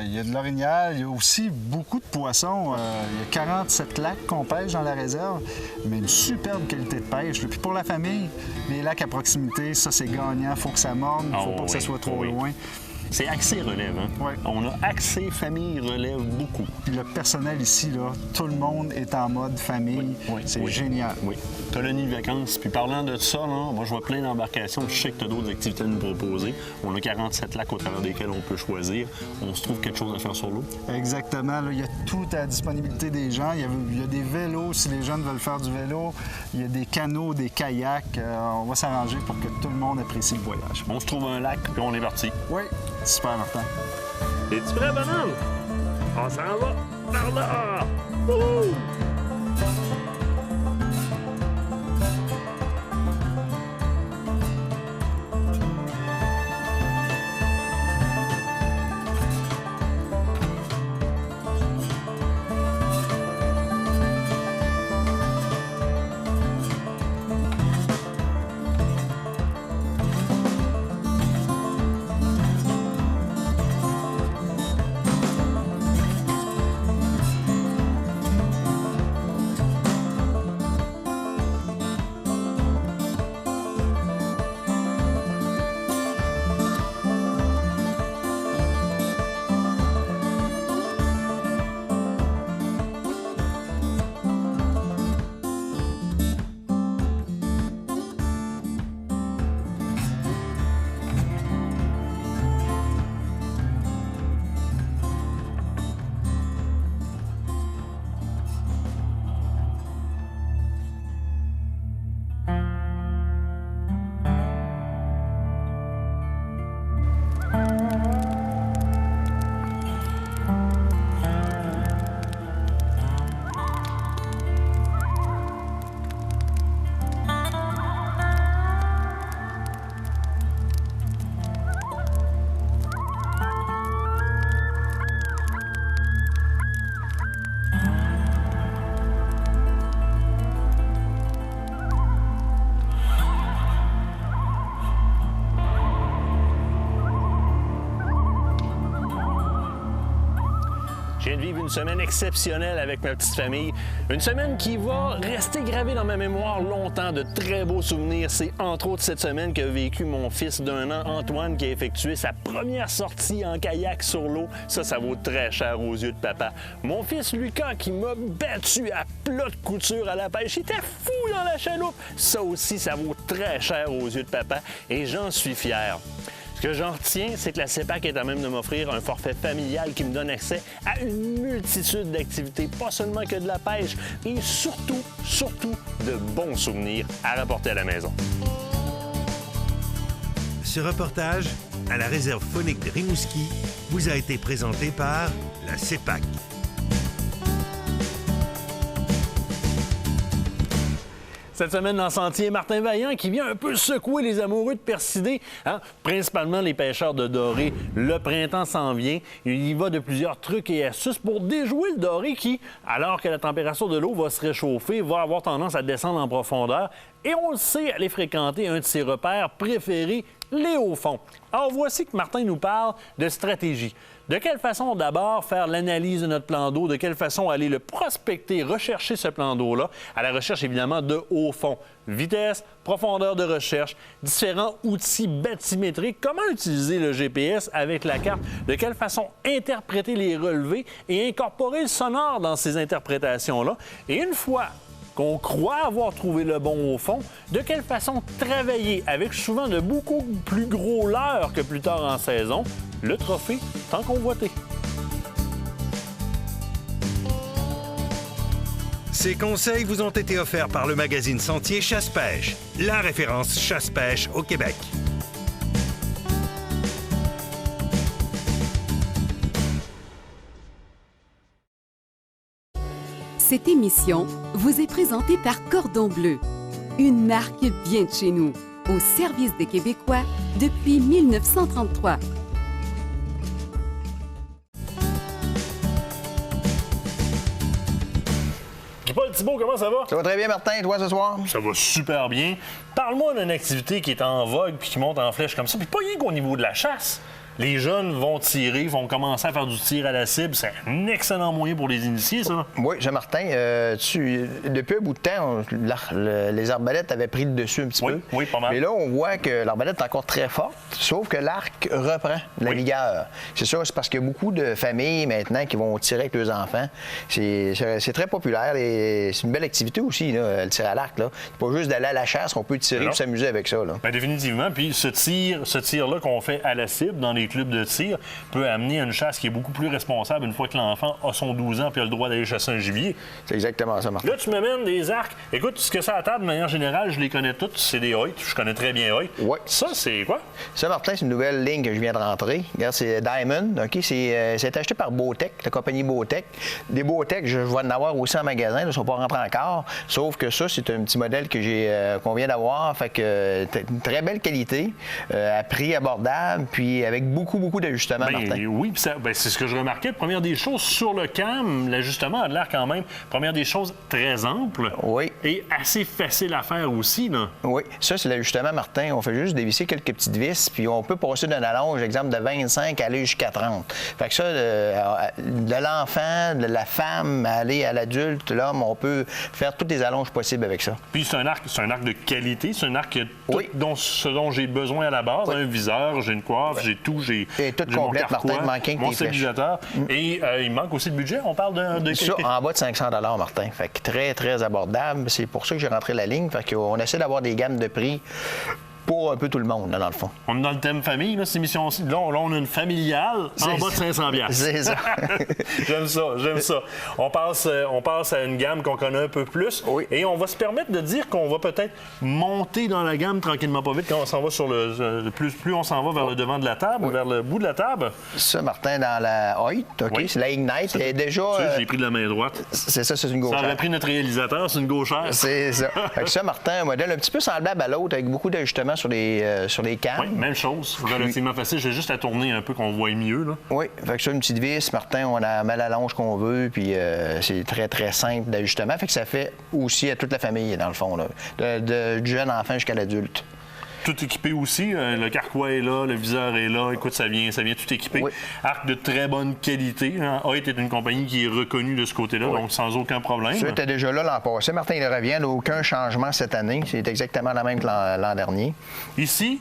Il y a de l'orignal, il y a aussi beaucoup de poissons. Il y a 47 lacs qu'on pêche dans la réserve, mais une superbe qualité de pêche. Puis pour la famille, les lacs à proximité, ça, c'est gagnant. Il faut que ça morde, il ne faut pas que ça soit trop loin. C'est accès relève, hein? Oui. On a accès famille relève beaucoup. Puis le personnel ici, là, tout le monde est en mode famille. C'est génial. Oui. Colonie de vacances. Puis parlant de ça, là, moi, je vois plein d'embarcations. Je sais que tu as d'autres activités à nous proposer. On a 47 lacs au travers desquels on peut choisir. On se trouve quelque chose à faire sur l'eau. Exactement. Là, il y a tout à la disponibilité des gens. Il y a des vélos si les jeunes veulent faire du vélo. Il y a des canots, des kayaks. On va s'arranger pour que tout le monde apprécie le voyage. On se trouve un lac, puis on est parti. Oui. Super, Martin. Es-tu prêt, bonhomme? On s'en va par là! Wouhou! Je viens de vivre une semaine exceptionnelle avec ma petite famille. Une semaine qui va rester gravée dans ma mémoire longtemps, de très beaux souvenirs. C'est entre autres cette semaine qu'a vécu mon fils d'1 an, Antoine, qui a effectué sa première sortie en kayak sur l'eau. Ça vaut très cher aux yeux de papa. Mon fils Lucas, qui m'a battu à plat de couture à la pêche. Il était fou dans la chaloupe. Ça aussi, ça vaut très cher aux yeux de papa. Et j'en suis fier. Ce que j'en retiens, c'est que la CEPAC est à même de m'offrir un forfait familial qui me donne accès à une multitude d'activités, pas seulement que de la pêche, et surtout de bons souvenirs à rapporter à la maison. Ce reportage à la réserve faunique de Rimouski vous a été présenté par la CEPAC. Cette semaine, dans Sentier, Martin Vaillant qui vient un peu secouer les amoureux de persidés, principalement les pêcheurs de doré. Le printemps s'en vient. Il y va de plusieurs trucs et astuces pour déjouer le doré qui, alors que la température de l'eau va se réchauffer, va avoir tendance à descendre en profondeur. Et on le sait, aller fréquenter un de ses repères préférés, les hauts fonds. Alors voici que Martin nous parle de stratégie. De quelle façon d'abord faire l'analyse de notre plan d'eau, de quelle façon aller le prospecter, rechercher ce plan d'eau-là, à la recherche évidemment de hauts fonds. Vitesse, profondeur de recherche, différents outils bathymétriques, comment utiliser le GPS avec la carte, de quelle façon interpréter les relevés et incorporer le sonore dans ces interprétations-là. Et une fois qu'on croit avoir trouvé le bon au fond, de quelle façon travailler avec souvent de beaucoup plus gros leurres que plus tard en saison, le trophée tant convoité. Ces conseils vous ont été offerts par le magazine Sentier Chasse-Pêche, la référence chasse-pêche au Québec. Cette émission vous est présentée par Cordon Bleu, une marque bien de chez nous, au service des Québécois depuis 1933. Thibault, comment ça va? Ça va très bien, Martin. Toi, ce soir? Ça va super bien. Parle-moi d'une activité qui est en vogue puis qui monte en flèche comme ça. Puis pas rien qu'au niveau de la chasse. Les jeunes vont tirer, vont commencer à faire du tir à la cible. C'est un excellent moyen pour les initier, ça. Oui, Jean-Martin, depuis un bout de temps, les arbalètes avaient pris le dessus un petit peu. Oui, pas mal. Mais là, on voit que l'arbalète est encore très forte, sauf que l'arc reprend la vigueur. C'est ça, c'est parce qu'il y a beaucoup de familles maintenant qui vont tirer avec leurs enfants. C'est très populaire et c'est une belle activité aussi, là, le tir à l'arc. C'est pas juste d'aller à la chasse, on peut tirer et s'amuser avec ça. Là. Bien, définitivement. Puis ce tir-là qu'on fait à la cible dans les clubs de tir peut amener à une chasse qui est beaucoup plus responsable une fois que l'enfant a son 12 ans puis a le droit d'aller chasser un gibier. C'est exactement ça, Martin. Là, tu m'amènes des arcs. Écoute, ce que ça à table, de manière générale, je les connais toutes. C'est des Hoyt. Je connais très bien Hoyt. Oui. Ça, c'est quoi? Ça, Martin, c'est une nouvelle ligne que je viens de rentrer. Regarde, c'est Diamond. OK? C'est acheté par Bowtech, la compagnie Bowtech. Des Bowtech, je vais en avoir aussi en magasin. Ils ne sont pas rentrés encore. Sauf que ça, c'est un petit modèle que qu'on vient d'avoir. Fait que une très belle qualité, à prix abordable, puis avec beaucoup d'ajustements, Martin. Oui, puis c'est ce que je remarquais. Première des choses, sur le cam, l'ajustement a de l'air quand même, première des choses, très ample. Oui. Et assez facile à faire aussi, là. Oui, ça, c'est l'ajustement, Martin. On fait juste dévisser quelques petites vis, puis on peut passer d'un allonge, exemple, de 25 à aller jusqu'à 30. Fait que ça, de l'enfant, de la femme, aller à l'adulte, l'homme, on peut faire toutes les allonges possibles avec ça. Puis c'est un arc de qualité, c'est un arc qui a tout ce dont j'ai besoin à la base. Un viseur, j'ai une coiffe, j'ai tout, j'ai tout complète, Martin, mon stabilisateur. Et il manque aussi de budget. On parle de ça, en bas de 500 $, Martin. Fait que très abordable. C'est pour ça que j'ai rentré la ligne. Fait qu'on essaie d'avoir des gammes de prix pour un peu tout le monde, là, dans le fond. On est dans le thème famille, là, cette émission-ci. Là, on a une familiale en bas de 500 $. C'est ça. J'aime ça. On passe à une gamme qu'on connaît un peu plus. Oui. Et on va se permettre de dire qu'on va peut-être monter dans la gamme tranquillement, pas vite, quand on s'en va sur plus on s'en va vers le devant de la table, vers le bout de la table. Ça, Martin, dans la Hoyt, OK, c'est la Ignite. Elle est déjà... J'ai pris de la main droite. C'est ça, c'est une gauchère. Ça aurait pris notre réalisateur, c'est une gauchère. C'est ça. Fait que ça, Martin, un modèle un petit peu semblable à l'autre, avec beaucoup d'ajustements sur les cannes. Oui, même chose. Relativement facile. J'ai juste à tourner un peu qu'on voit mieux, là. Oui, fait que ça, une petite vis, Martin, on a mal à l'allonge qu'on veut, puis c'est très simple d'ajustement. Fait que ça fait aussi à toute la famille, dans le fond, là, du jeune enfant jusqu'à l'adulte. Tout équipé aussi. Le carquois est là, le viseur est là. Écoute, ça vient tout équipé. Oui. Arc de très bonne qualité. Hoyt est une compagnie qui est reconnue de ce côté-là, donc sans aucun problème. Ça était déjà là l'an passé. Martin, il revient. Aucun changement cette année. C'est exactement la même que l'an dernier. Ici,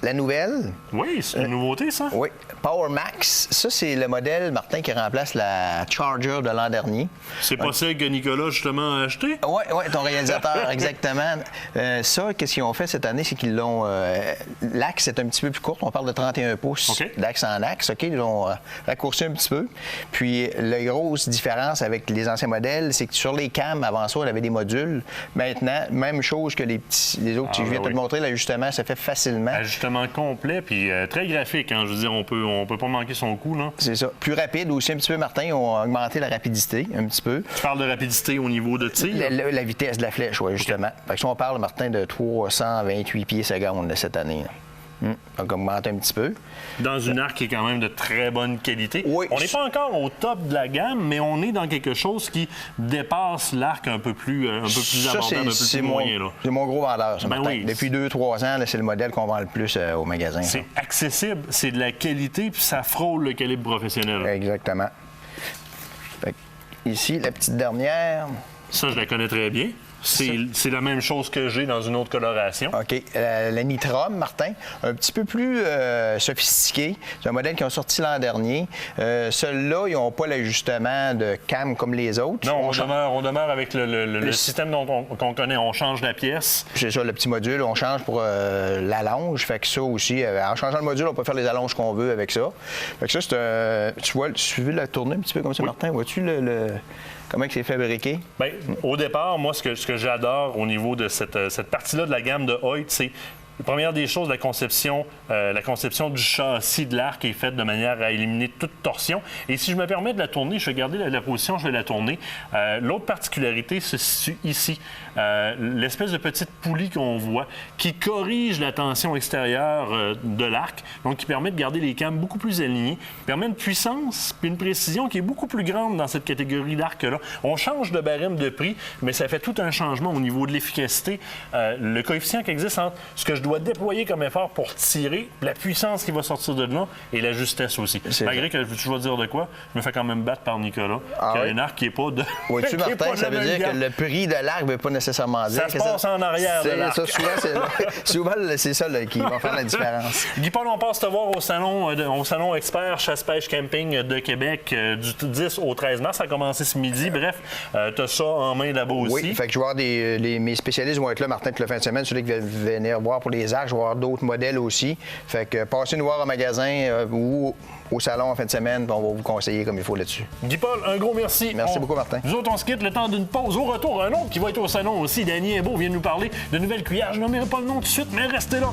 la nouvelle. Oui, c'est une nouveauté, ça. Oui. Power Max. Ça, c'est le modèle, Martin, qui remplace la Charger de l'an dernier. C'est pas celle que Nicolas, justement, a acheté? Oui, ton réalisateur, exactement. Ça, qu'est-ce qu'ils ont fait cette année, c'est qu'ils l'ont... l'axe est un petit peu plus court. On parle de 31 pouces d'axe en axe. OK? Ils l'ont raccourci un petit peu. Puis, la grosse différence avec les anciens modèles, c'est que sur les cams, avant ça, on avait des modules. Maintenant, même chose que les autres que je viens de te montrer, l'ajustement se fait facilement. Ajustement complet, puis très graphique. Hein? Je veux dire, on peut pas manquer son coup, là. C'est ça. Plus rapide aussi un petit peu, Martin. Ils ont augmenté la rapidité un petit peu. Tu parles de rapidité au niveau de tir? La vitesse de la flèche, oui, justement. Fait que si on parle, Martin, de 328 pieds secondes cette année. Donc, augmente un petit peu. Dans une arc qui est quand même de très bonne qualité. Oui. On n'est pas encore au top de la gamme, mais on est dans quelque chose qui dépasse l'arc un peu plus abordable, un peu plus moyen. C'est mon gros vendeur, ça, Martin. Oui. Depuis 2-3 ans, c'est le modèle qu'on vend le plus au magasin. C'est accessible, c'est de la qualité, puis ça frôle le calibre professionnel. Exactement. Fait ici, la petite dernière. Ça, je la connais très bien. C'est la même chose que j'ai dans une autre coloration. OK. La Nitrom, Martin, un petit peu plus sophistiqué. C'est un modèle qui ont sorti l'an dernier. Ceux-là, ils n'ont pas l'ajustement de cam comme les autres. Non, on demeure avec le système qu'on connaît. On change la pièce. C'est ça, le petit module, on change pour l'allonge. Fait que ça aussi, en changeant le module, on peut faire les allonges qu'on veut avec ça. Fait que ça, c'est tu vois, tu veux la tourner un petit peu comme ça, Martin? Vois-tu comment c'est fabriqué? Bien, au départ, moi, ce que j'adore au niveau de cette partie-là de la gamme de Hoyt, c'est Première des choses, la conception du châssis de l'arc est faite de manière à éliminer toute torsion. Et si je me permets de la tourner, je vais garder la position, je vais la tourner. L'autre particularité se situe ici. L'espèce de petite poulie qu'on voit qui corrige la tension extérieure de l'arc, donc qui permet de garder les cames beaucoup plus alignées, qui permet une puissance puis une précision qui est beaucoup plus grande dans cette catégorie d'arc-là. On change de barème de prix, mais ça fait tout un changement au niveau de l'efficacité. Le coefficient qui existe entre ce que je dois déployer comme effort pour tirer, la puissance qui va sortir de là et la justesse aussi. Malgré que je dois dire de quoi, je me fais quand même battre par Nicolas, qui a un arc qui n'est pas de... Oui-tu, Martin, ça veut dire que le prix de l'arc ne veut pas nécessairement dire... Ça se passe en arrière de l'arc. Souvent, c'est ça qui va faire la différence. Guy-Paul, on passe te voir au salon expert chasse-pêche camping de Québec du 10 au 13 mars. Ça a commencé ce midi. Bref, tu as ça en main là-bas aussi. Oui, fait que je vais voir mes spécialistes vont être là, Martin, toute la fin de semaine. Celui qui va venir voir pour les arcs, je vais voir d'autres modèles aussi. Fait que passez nous voir au magasin ou au salon en fin de semaine, on va vous conseiller comme il faut là-dessus. Guy-Paul, un gros merci. Merci beaucoup, Martin. Nous autres, on se quitte le temps d'une pause. Au retour, un autre qui va être au salon aussi. Danny Hébot vient nous parler de nouvelles cuillères. Je nommerai pas le nom tout de suite, mais restez là.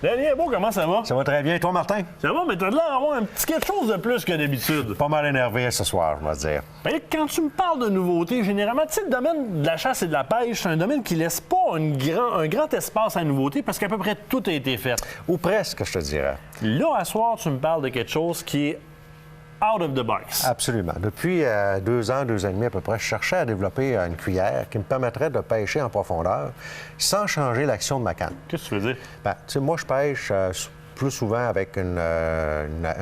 Danny Hébot, comment ça va? Ça va très bien. Et toi, Martin? Ça va, mais t'as l'air d'avoir un petit quelque chose de plus que d'habitude. Pas mal énervé ce soir, je vais dire. Bien, quand tu me parles de nouveautés, généralement, tu sais, le domaine de la chasse et de la pêche, c'est un domaine qui laisse pas un grand espace à la nouveauté parce qu'à peu près tout a été fait. Ou presque, je te dirais. Là, à soir, tu me parles de quelque chose qui est out of the box. Absolument. Depuis 2 ans, 2 ans et demi à peu près, je cherchais à développer une cuillère qui me permettrait de pêcher en profondeur sans changer l'action de ma canne. Qu'est-ce que tu veux dire? Bien, tu sais, moi, je pêche plus souvent avec une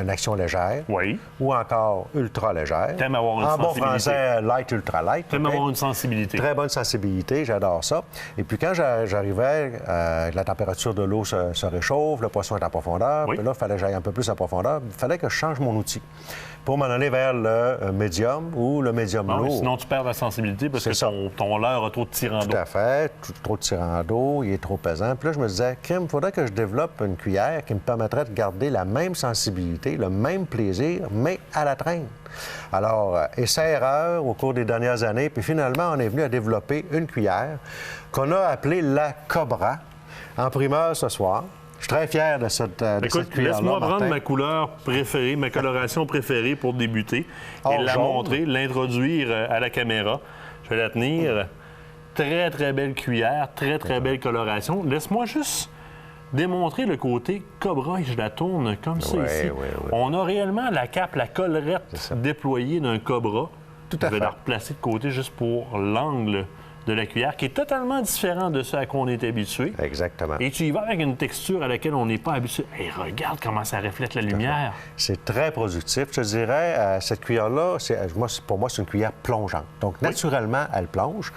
action légère. Oui. Ou encore ultra légère. T'aimes avoir une sensibilité. En bon français, light, ultra light. T'aimes avoir une sensibilité. Très bonne sensibilité, j'adore ça. Et puis quand j'arrivais, la température de l'eau se réchauffe, le poisson est en profondeur. Oui. Puis là, il fallait que j'aille un peu plus en profondeur. Il fallait que je change mon outil pour m'en aller vers le médium ou le médium lourd. Sinon, tu perds la sensibilité parce que ton leurre a trop de tirant d'eau. Tout à fait. Trop de tirant d'eau, il est trop pesant. Puis là, je me disais, crème, il faudrait que je développe une cuillère qui me permettrait de garder la même sensibilité, le même plaisir, mais à la traîne. Alors, essai-erreur au cours des dernières années, puis finalement, on est venu à développer une cuillère qu'on a appelée la Cobra, en primeur ce soir. Je suis très fier de cette cuillère-là, laisse-moi prendre ma couleur préférée, ma coloration préférée pour débuter et la montrer, l'introduire à la caméra. Je vais la tenir. Très, très belle cuillère, très, très belle coloration. Laisse-moi juste démontrer le côté Cobra et je la tourne comme ça ici. Oui. On a réellement la cape, la collerette déployée d'un Cobra. Tout à fait. Je vais la replacer de côté juste pour l'angle de la cuillère, qui est totalement différent de ce à quoi on est habitué. Exactement. Et tu y vas avec une texture à laquelle on n'est pas habitué. Et regarde comment ça reflète la lumière. C'est très productif. Je te dirais, cette cuillère-là, pour moi, c'est une cuillère plongeante. Donc, naturellement, elle plonge.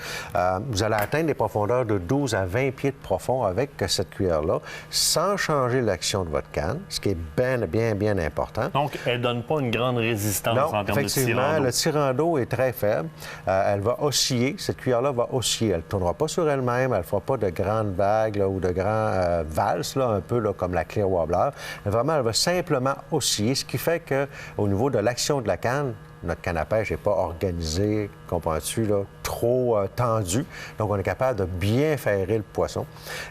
Vous allez atteindre des profondeurs de 12 à 20 pieds de profond avec cette cuillère-là, sans changer l'action de votre canne, ce qui est bien important. Donc, elle ne donne pas une grande résistance en termes de tirant d'eau. Le tirant d'eau est très faible. Elle va osciller. Cette cuillère-là va osciller. Elle ne tournera pas sur elle-même. Elle ne fera pas de grandes vagues ou de grands valses, un peu comme la Clear Wobbler. Vraiment, elle va simplement osciller, ce qui fait qu'au niveau de l'action de la canne, notre canne à pêche n'est pas organisée, comprends-tu, trop tendue. Donc, on est capable de bien ferrer le poisson.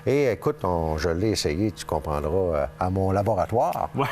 Et écoute, je l'ai essayé, tu comprendras, à mon laboratoire. Ouais.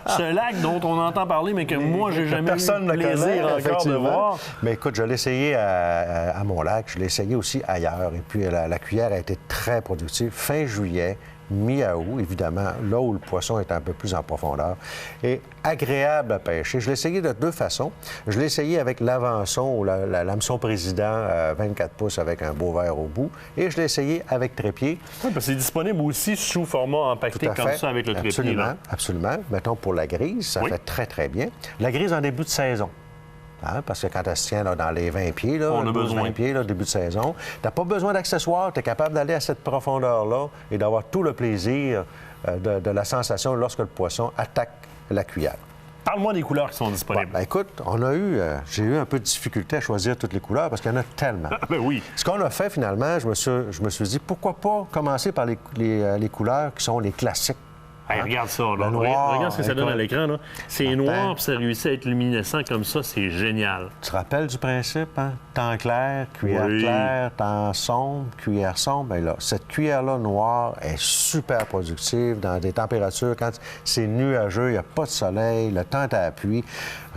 Ce lac dont on entend parler, mais que moi, j'ai jamais eu le plaisir encore de voir. Mais écoute, je l'ai essayé à mon lac, je l'ai essayé aussi ailleurs. Et puis, la cuillère a été très productive. Fin juillet, mi-août, évidemment, là où le poisson est un peu plus en profondeur, et agréable à pêcher. Je l'ai essayé de 2 façons. Je l'ai essayé avec l'Avançon ou l'hameçon président 24 pouces avec un beau verre au bout, et je l'ai essayé avec trépied. Oui, parce que c'est disponible aussi sous format empaqueté comme ça avec le trépied. Absolument, absolument. Mettons pour la grise, ça fait très, très bien. La grise en début de saison. Parce que quand elle se tient dans les 20 pieds, on a besoin. 20 pieds, début de saison, tu n'as pas besoin d'accessoires, tu es capable d'aller à cette profondeur-là et d'avoir tout le plaisir de la sensation lorsque le poisson attaque la cuillère. Parle-moi des couleurs qui sont disponibles. Ben, écoute, j'ai eu un peu de difficulté à choisir toutes les couleurs parce qu'il y en a tellement. Ben oui. Ce qu'on a fait finalement, je me suis dit, pourquoi pas commencer par les couleurs qui sont les classiques. Hey, regarde ça, là. Le noir, regarde ce que ça donne à l'écran, là. C'est noir, puis ça réussit à être luminescent comme ça, c'est génial. Tu te rappelles du principe, hein? Temps clair, cuillère claire, temps sombre, cuillère sombre. Bien là, cette cuillère-là noire est super productive dans des températures, quand c'est nuageux, il n'y a pas de soleil, le temps est à appui.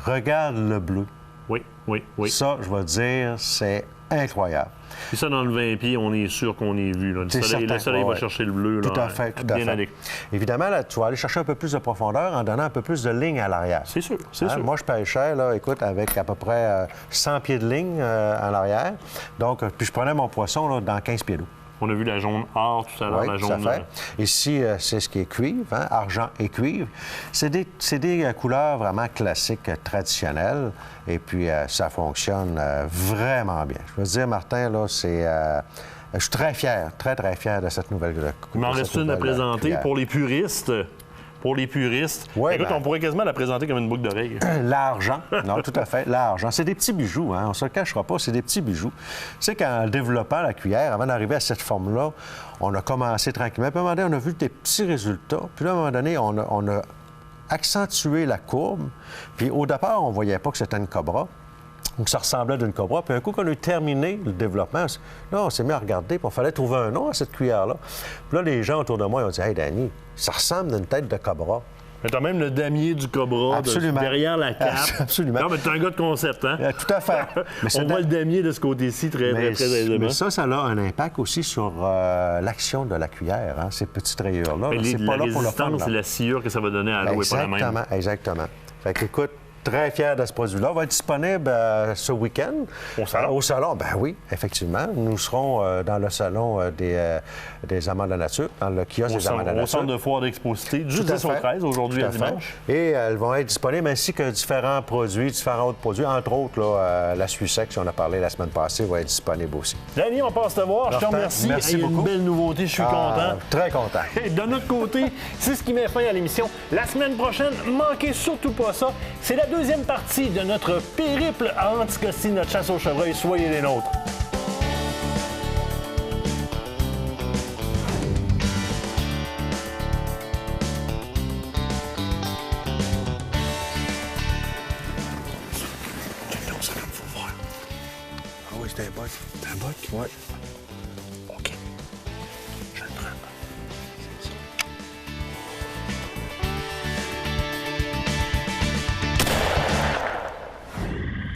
Regarde le bleu. Oui. Ça, je vais te dire, c'est incroyable. Puis ça, dans le 20 pieds, on est sûr qu'on est vu. Là. Le soleil va chercher le bleu. Tout là, à fait, tout bien à fait. adéquat. Évidemment, là, tu vas aller chercher un peu plus de profondeur en donnant un peu plus de ligne à l'arrière. C'est sûr, c'est sûr. Moi, je pêchais, là, écoute, avec à peu près 100 pieds de ligne en l'arrière. Donc, puis je prenais mon poisson là, dans 15 pieds d'eau. On a vu la jaune or tout à l'heure, la jaune... Tout à fait. Ici, c'est ce qui est cuivre, hein, argent et cuivre. C'est des couleurs vraiment classiques, traditionnelles. Et puis, ça fonctionne vraiment bien. Je veux dire, Martin, là, c'est... je suis très fier de cette nouvelle couleur. Il m'en reste une à présenter pour les puristes. Ouais, écoute, on pourrait quasiment la présenter comme une boucle d'oreille. L'argent, non, tout à fait, l'argent. C'est des petits bijoux, hein, on ne se le cachera pas, c'est des petits bijoux. Tu sais, qu'en développant la cuillère, avant d'arriver à cette forme-là, on a commencé tranquillement. Puis à un moment donné, on a vu des petits résultats. Puis là, à un moment donné, on a accentué la courbe. Puis au départ, on ne voyait pas que c'était une cobra. Donc, ça ressemblait d'une cobra. Puis un coup qu'on a eu terminé le développement, là, on s'est mis à regarder, puis il fallait trouver un nom à cette cuillère-là. Puis là, les gens autour de moi, ils ont dit « Hey, Danny, ça ressemble à une tête de cobra. » Mais t'as même le damier du cobra derrière la cape. Absolument. Non, mais t'es un gars de concept, hein? Tout à fait. On voit le damier de ce côté-ci très aisément. Mais ça a un impact aussi sur l'action de la cuillère, hein, ces petites rayures-là. C'est pas là pour le fun. C'est la sciure que ça va donner à l'eau et pas la même. Exactement. Fait qu'écoute, très fier de ce produit-là. Il va être disponible ce week-end. Au salon? Au salon, ben oui, effectivement. Nous serons dans le salon des Amants de la Nature, dans le kiosque des Amants de la Nature. Au centre de foire d'Exposité, du 10 au 13, aujourd'hui à dimanche. Et elles vont être disponibles, ainsi que différents autres produits. Entre autres, là, la Suissex, on a parlé la semaine passée, va être disponible aussi. Danny, on passe te voir. Je te remercie. Merci beaucoup. Une belle nouveauté, je suis content. Très content. Et de notre côté, c'est ce qui met fin à l'émission. La semaine prochaine, manquez surtout pas ça. C'est la deuxième partie de notre périple à Anticosti, notre chasse au chevreuil. Soyez les nôtres. Faut voir. Ah oui, c'était un bug. C'est un bug? Oui. OK. Je le prends.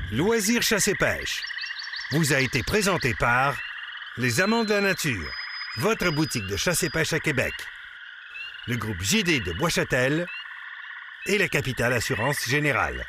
Loisirs chasse et pêche vous a été présenté par Les Amants de la Nature, votre boutique de chasse et pêche à Québec, le groupe JD de Bois-Châtel et la Capitale Assurance Générale.